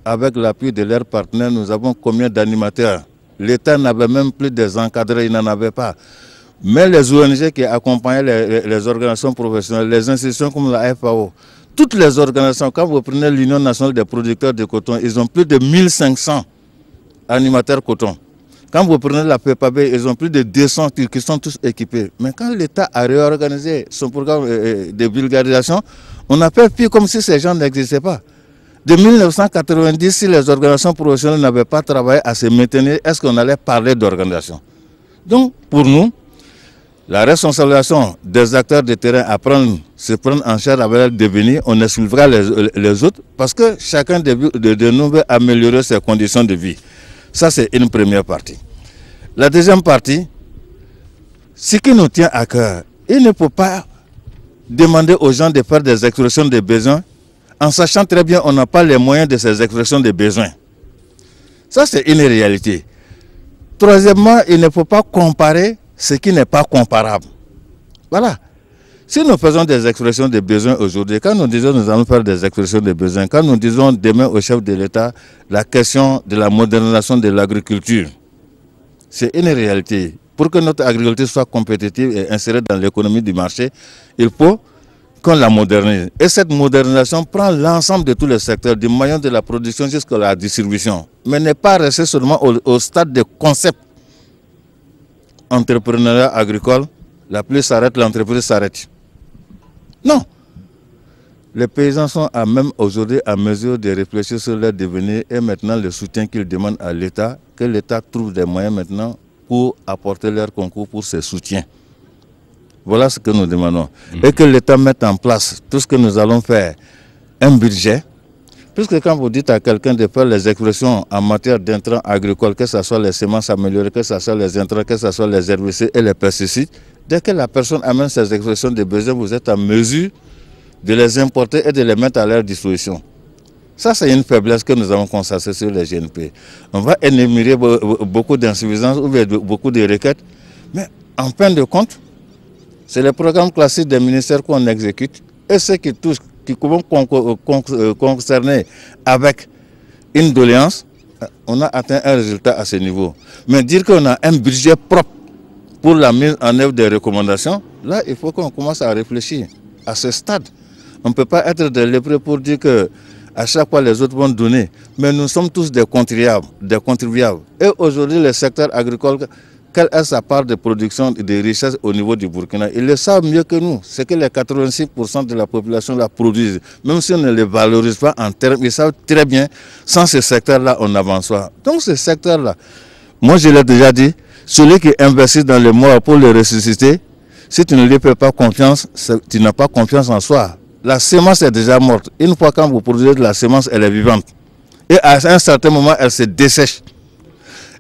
Speaker 3: avec l'appui de leurs partenaires, nous avons combien d'animateurs? L'État n'avait même plus des encadrés, il n'en avait pas. Mais les ONG qui accompagnaient les organisations professionnelles, les institutions comme la FAO, toutes les organisations, quand vous prenez l'Union nationale des producteurs de coton, ils ont plus de 1500 animateurs coton. Quand vous prenez la PEPAB, ils ont plus de 200 qui sont tous équipés. Mais quand l'État a réorganisé son programme de vulgarisation, on a fait comme si ces gens n'existaient pas. De 1990, si les organisations professionnelles n'avaient pas travaillé à se maintenir, est-ce qu'on allait parler d'organisation? Donc, pour nous, la responsabilisation des acteurs de terrain à se prendre en charge avec leur devenir, on exclura les autres parce que chacun de nous veut améliorer ses conditions de vie. Ça, c'est une première partie. La deuxième partie, ce qui nous tient à cœur, il ne faut pas demander aux gens de faire des expressions de besoins en sachant très bien qu'on n'a pas les moyens de ces expressions de besoins. Ça, c'est une réalité. Troisièmement, il ne faut pas comparer ce qui n'est pas comparable. Voilà. Si nous faisons des expressions de besoins aujourd'hui, quand nous disons nous allons faire des expressions de besoins, quand nous disons demain au chef de l'État la question de la modernisation de l'agriculture, c'est une réalité. Pour que notre agriculture soit compétitive et insérée dans l'économie du marché, il faut qu'on la modernise. Et cette modernisation prend l'ensemble de tous les secteurs, du maillon de la production jusqu'à la distribution, mais n'est pas restée seulement au stade de concept. Entrepreneuriat agricole, la pluie s'arrête, l'entreprise s'arrête. Non. Les paysans sont même aujourd'hui à mesure de réfléchir sur leur devenir et maintenant le soutien qu'ils demandent à l'État, que l'État trouve des moyens maintenant pour apporter leur concours pour ce soutien. Voilà ce que nous demandons. Et que l'État mette en place tout ce que nous allons faire, un budget. Puisque quand vous dites à quelqu'un de faire les expressions en matière d'intrants agricoles, que ce soit les semences améliorées, que ce soit les intrants, que ce soit les herbicides et les pesticides, dès que la personne amène ces expressions de besoin, vous êtes en mesure de les importer et de les mettre à leur disposition. Ça, c'est une faiblesse que nous avons constatée sur les GNP. On va énumérer beaucoup d'insuffisances ou beaucoup de requêtes, mais en fin de compte, c'est le programme classique des ministères qu'on exécute et ceux qui vont concerner avec une doléance, on a atteint un résultat à ce niveau. Mais dire qu'on a un budget propre pour la mise en œuvre des recommandations, là, il faut qu'on commence à réfléchir. À ce stade, on ne peut pas être des lépreux pour dire que à chaque fois les autres vont donner. Mais nous sommes tous des contribuables. Et aujourd'hui, le secteur agricole, quelle est sa part de production et de richesse au niveau du Burkina? Ils le savent mieux que nous. C'est que les 86% de la population la produisent. Même si on ne les valorise pas en termes, ils savent très bien, sans ce secteur-là, on n'avance pas. Donc ce secteur-là, moi je l'ai déjà dit, celui qui investit dans les morts pour les ressusciter, si tu ne lui fais pas confiance, tu n'as pas confiance en soi. La semence est déjà morte. Une fois quand vous produisez de la semence, elle est vivante. Et à un certain moment, elle se dessèche.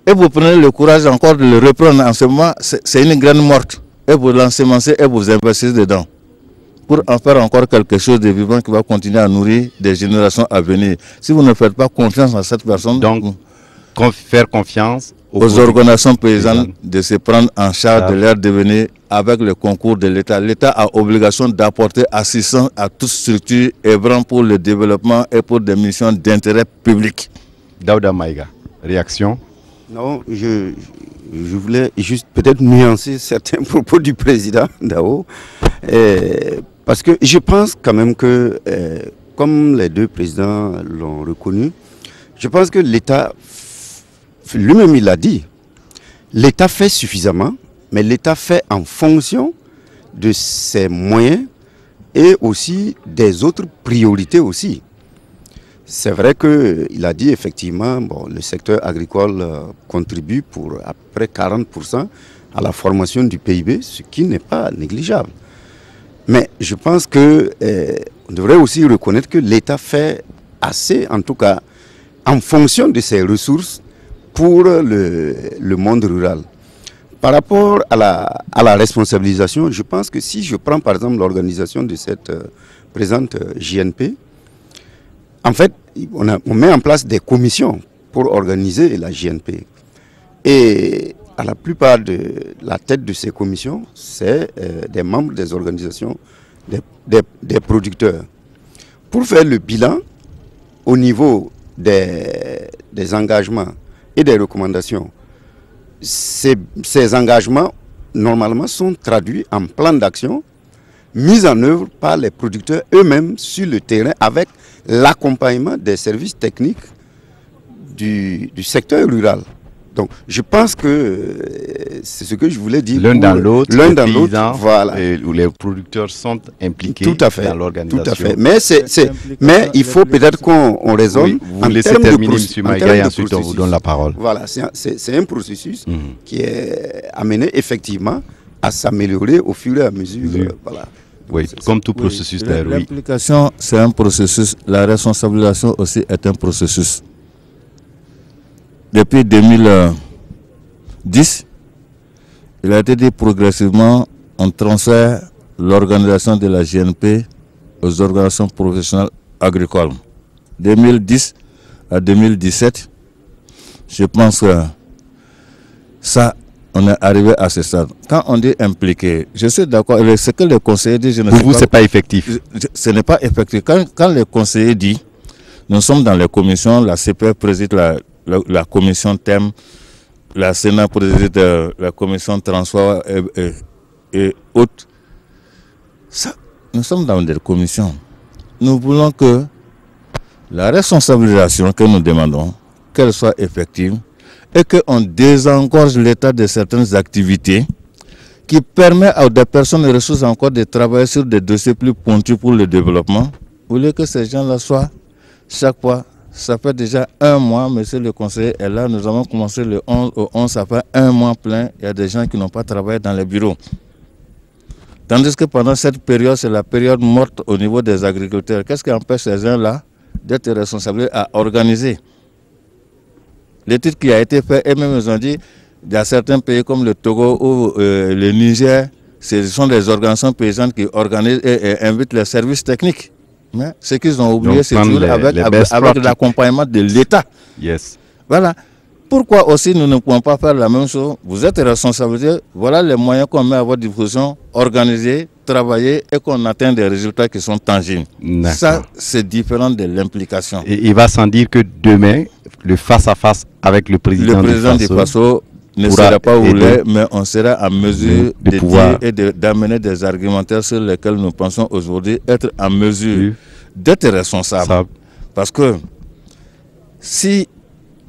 Speaker 3: Et vous prenez le courage encore de le reprendre en ce moment, c'est une graine morte. Et vous l'ensemencez et vous investissez dedans. Pour en faire encore quelque chose de vivant qui va continuer à nourrir des générations à venir. Si vous ne faites pas confiance à cette personne,
Speaker 1: donc faire confiance
Speaker 3: aux organisations paysannes de se prendre en charge de leur devenir avec le concours de l'État. L'État a obligation d'apporter assistance à toute structure œuvrant pour le développement et pour des missions d'intérêt public.
Speaker 1: Daouda Maïga, réaction?
Speaker 2: Non, je voulais juste peut-être nuancer certains propos du président Dao, parce que je pense quand même que, comme les deux présidents l'ont reconnu, je pense que l'État, lui-même il l'a dit, l'État fait suffisamment, mais l'État fait en fonction de ses moyens et aussi des autres priorités aussi. C'est vrai qu'il a dit effectivement, bon, le secteur agricole contribue pour à peu près 40% à la formation du PIB, ce qui n'est pas négligeable. Mais je pense qu'on devrait aussi reconnaître que l'État fait assez, en tout cas, en fonction de ses ressources pour le monde rural. Par rapport à la responsabilisation, je pense que si je prends par exemple l'organisation de cette présente JNP, en fait, on met en place des commissions pour organiser la JNP. Et à la plupart de la tête de ces commissions, c'est des membres des organisations des producteurs. Pour faire le bilan au niveau des engagements et des recommandations, ces engagements, normalement, sont traduits en plan d'action mis en œuvre par les producteurs eux-mêmes sur le terrain avec l'accompagnement des services techniques du secteur rural. Donc, je pense que c'est ce que je voulais dire.
Speaker 1: L'un dans l'autre,
Speaker 2: voilà.
Speaker 1: Où les producteurs sont impliqués dans l'organisation.
Speaker 2: Tout à fait. Mais il faut peut-être qu'on raisonne.
Speaker 1: Oui, vous laissez terminer, M. Maïga, et ensuite on vous donne la parole.
Speaker 2: Voilà, c'est un processus qui est amené effectivement à s'améliorer au fur et à mesure. Voilà.
Speaker 1: Oui, comme tout processus d'ailleurs.
Speaker 3: L'implication, c'est un processus. La responsabilisation aussi est un processus. Depuis 2010, il a été dit progressivement, on transfère l'organisation de la GNP aux organisations professionnelles agricoles. 2010 à 2017, je pense que ça, on est arrivé à ce stade. Quand on dit impliqué, je suis d'accord. Ce que les conseillers disent, je ne sais pas.
Speaker 1: Pour vous, ce n'est pas effectif.
Speaker 3: Ce n'est pas effectif. Quand les conseillers disent, nous sommes dans les commissions, la CPF préside la commission thème, la Sénat préside la commission transport et autres. Ça, nous sommes dans des commissions. Nous voulons que la responsabilisation que nous demandons, qu'elle soit effective, et qu'on désengorge l'État de certaines activités qui permettent à des personnes et ressources encore de travailler sur des dossiers plus pointus pour le développement. Vous voulez que ces gens-là soient chaque fois, ça fait déjà 1 mois, monsieur le conseiller est là, nous avons commencé le 11 au 11, ça fait 1 mois plein, il y a des gens qui n'ont pas travaillé dans les bureaux. Tandis que pendant cette période, c'est la période morte au niveau des agriculteurs. Qu'est-ce qui empêche ces gens-là d'être responsables à organiser? L'étude qui a été faite, et même ils ont dit, il y a certains pays comme le Togo ou le Niger, ce sont des organisations paysannes qui organisent et invitent les services techniques. Mais ce qu'ils ont oublié, c'est avec l'accompagnement de l'État.
Speaker 1: Yes.
Speaker 3: Voilà. Pourquoi aussi nous ne pouvons pas faire la même chose? Vous êtes responsabilisés, voilà les moyens qu'on met à votre disposition, organiser, travailler et qu'on atteint des résultats qui sont tangibles. Ça, c'est différent de l'implication.
Speaker 1: Et il va sans dire que demain, le face-à-face avec le président
Speaker 3: du Faso ne sera pas ouvert, mais on sera en mesure de dire et d'amener des argumentaires sur lesquels nous pensons aujourd'hui être en mesure d'être responsables. Parce que si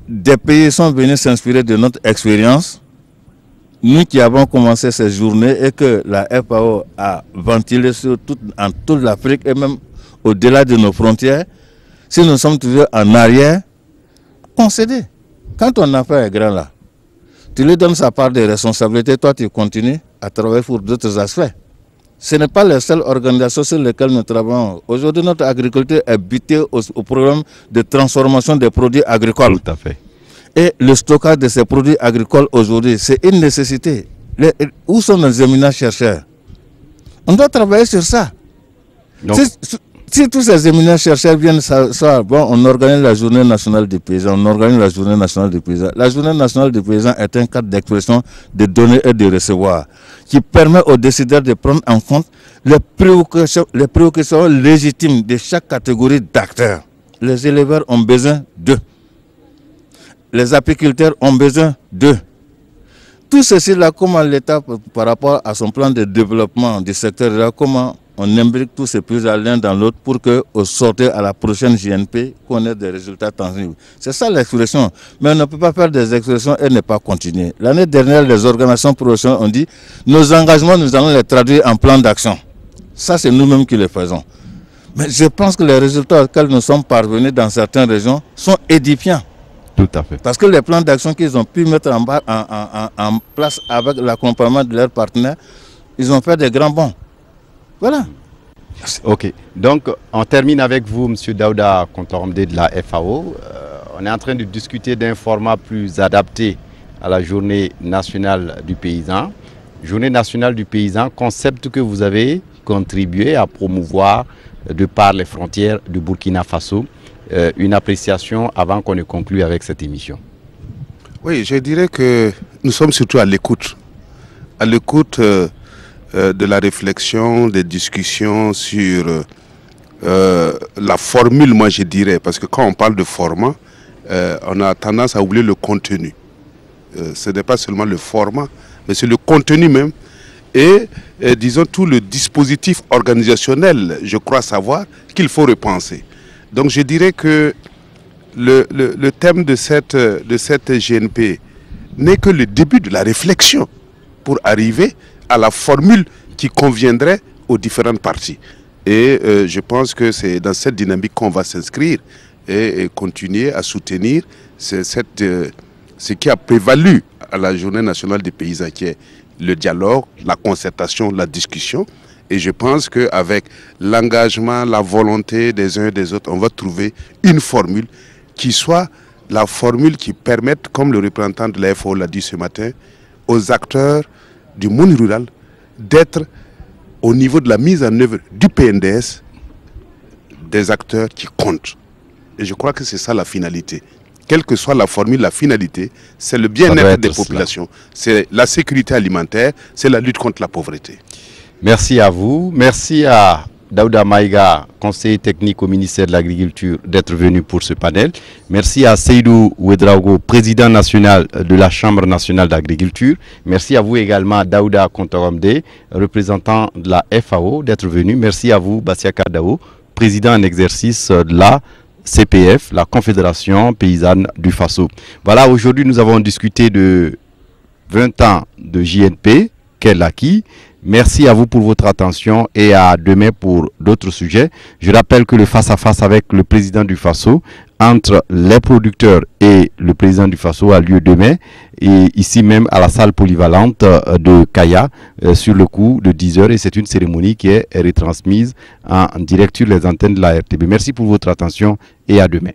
Speaker 3: des pays sont venus s'inspirer de notre expérience, nous qui avons commencé ces journées et que la FAO a ventilé en toute l'Afrique et même au-delà de nos frontières, si nous sommes toujours en arrière, concédez. Quand ton affaire est grand là, tu lui donnes sa part de responsabilité, toi tu continues à travailler pour d'autres aspects. Ce n'est pas les seules organisations sur lesquelles nous travaillons. Aujourd'hui, notre agriculture est butée au programme de transformation des produits agricoles.
Speaker 1: Tout à fait.
Speaker 3: Et le stockage de ces produits agricoles aujourd'hui, c'est une nécessité. Où sont nos éminents chercheurs? On doit travailler sur ça. Donc, si tous ces éminents chercheurs viennent, on organise la journée nationale des paysans, La journée nationale des paysans est un cadre d'expression de donner et de recevoir qui permet aux décideurs de prendre en compte les préoccupations légitimes de chaque catégorie d'acteurs. Les éleveurs ont besoin d'eux. Les apiculteurs ont besoin d'eux. Tout ceci là, comment l'État, par rapport à son plan de développement du secteur là, comment on imbrique tous ces plusieurs l'un dans l'autre pour qu'au sortir à la prochaine JNP, qu'on ait des résultats tangibles. C'est ça l'expression. Mais on ne peut pas faire des expressions et ne pas continuer. L'année dernière, les organisations professionnelles ont dit nos engagements, nous allons les traduire en plan d'action. Ça, c'est nous-mêmes qui les faisons. Mais je pense que les résultats auxquels nous sommes parvenus dans certaines régions sont édifiants.
Speaker 1: Tout à fait.
Speaker 3: Parce que les plans d'action qu'ils ont pu mettre en place avec l'accompagnement de leurs partenaires, ils ont fait des grands bons. Voilà.
Speaker 1: Ok. Donc, on termine avec vous, M. Daouda Kontoromde de la FAO. On est en train de discuter d'un format plus adapté à la journée nationale du paysan. Journée nationale du paysan, concept que vous avez contribué à promouvoir de par les frontières du Burkina Faso. Une appréciation avant qu'on ne conclue avec cette émission.
Speaker 5: Oui, je dirais que nous sommes surtout à l'écoute. À l'écoute de la réflexion, des discussions sur la formule, moi je dirais, parce que quand on parle de format, on a tendance à oublier le contenu. Ce n'est pas seulement le format, mais c'est le contenu même. Et disons tout le dispositif organisationnel, je crois savoir qu'il faut repenser. Donc je dirais que le thème de cette GNP n'est que le début de la réflexion pour arriver à la formule qui conviendrait aux différentes parties. Et je pense que c'est dans cette dynamique qu'on va s'inscrire et continuer à soutenir ce qui a prévalu à la Journée nationale des paysans, qui est le dialogue, la concertation, la discussion. Et je pense qu'avec l'engagement, la volonté des uns et des autres, on va trouver une formule qui soit la formule qui permette, comme le représentant de la FAO l'a dit ce matin, aux acteurs du monde rural d'être au niveau de la mise en œuvre du PNDS des acteurs qui comptent. Et je crois que c'est ça la finalité. Quelle que soit la formule, la finalité, c'est le bien-être des populations, c'est la sécurité alimentaire, c'est la lutte contre la pauvreté.
Speaker 1: Merci à vous. Merci à Daouda Maïga, conseiller technique au ministère de l'Agriculture, d'être venu pour ce panel. Merci à Seydou Ouedraogo, président national de la Chambre nationale d'agriculture. Merci à vous également, Daouda Kontoromde, représentant de la FAO, d'être venu. Merci à vous, Bassiaka Dao, président en exercice de la CPF, la Confédération paysanne du Faso. Voilà, aujourd'hui nous avons discuté de 20 ans de JNP, quel acquis. Merci à vous pour votre attention et à demain pour d'autres sujets. Je rappelle que le face-à-face avec le président du Faso, entre les producteurs et le président du Faso, a lieu demain, et ici même à la salle polyvalente de Kaya, sur le coup de 10 h, et c'est une cérémonie qui est retransmise en direct sur les antennes de la RTB. Merci pour votre attention et à demain.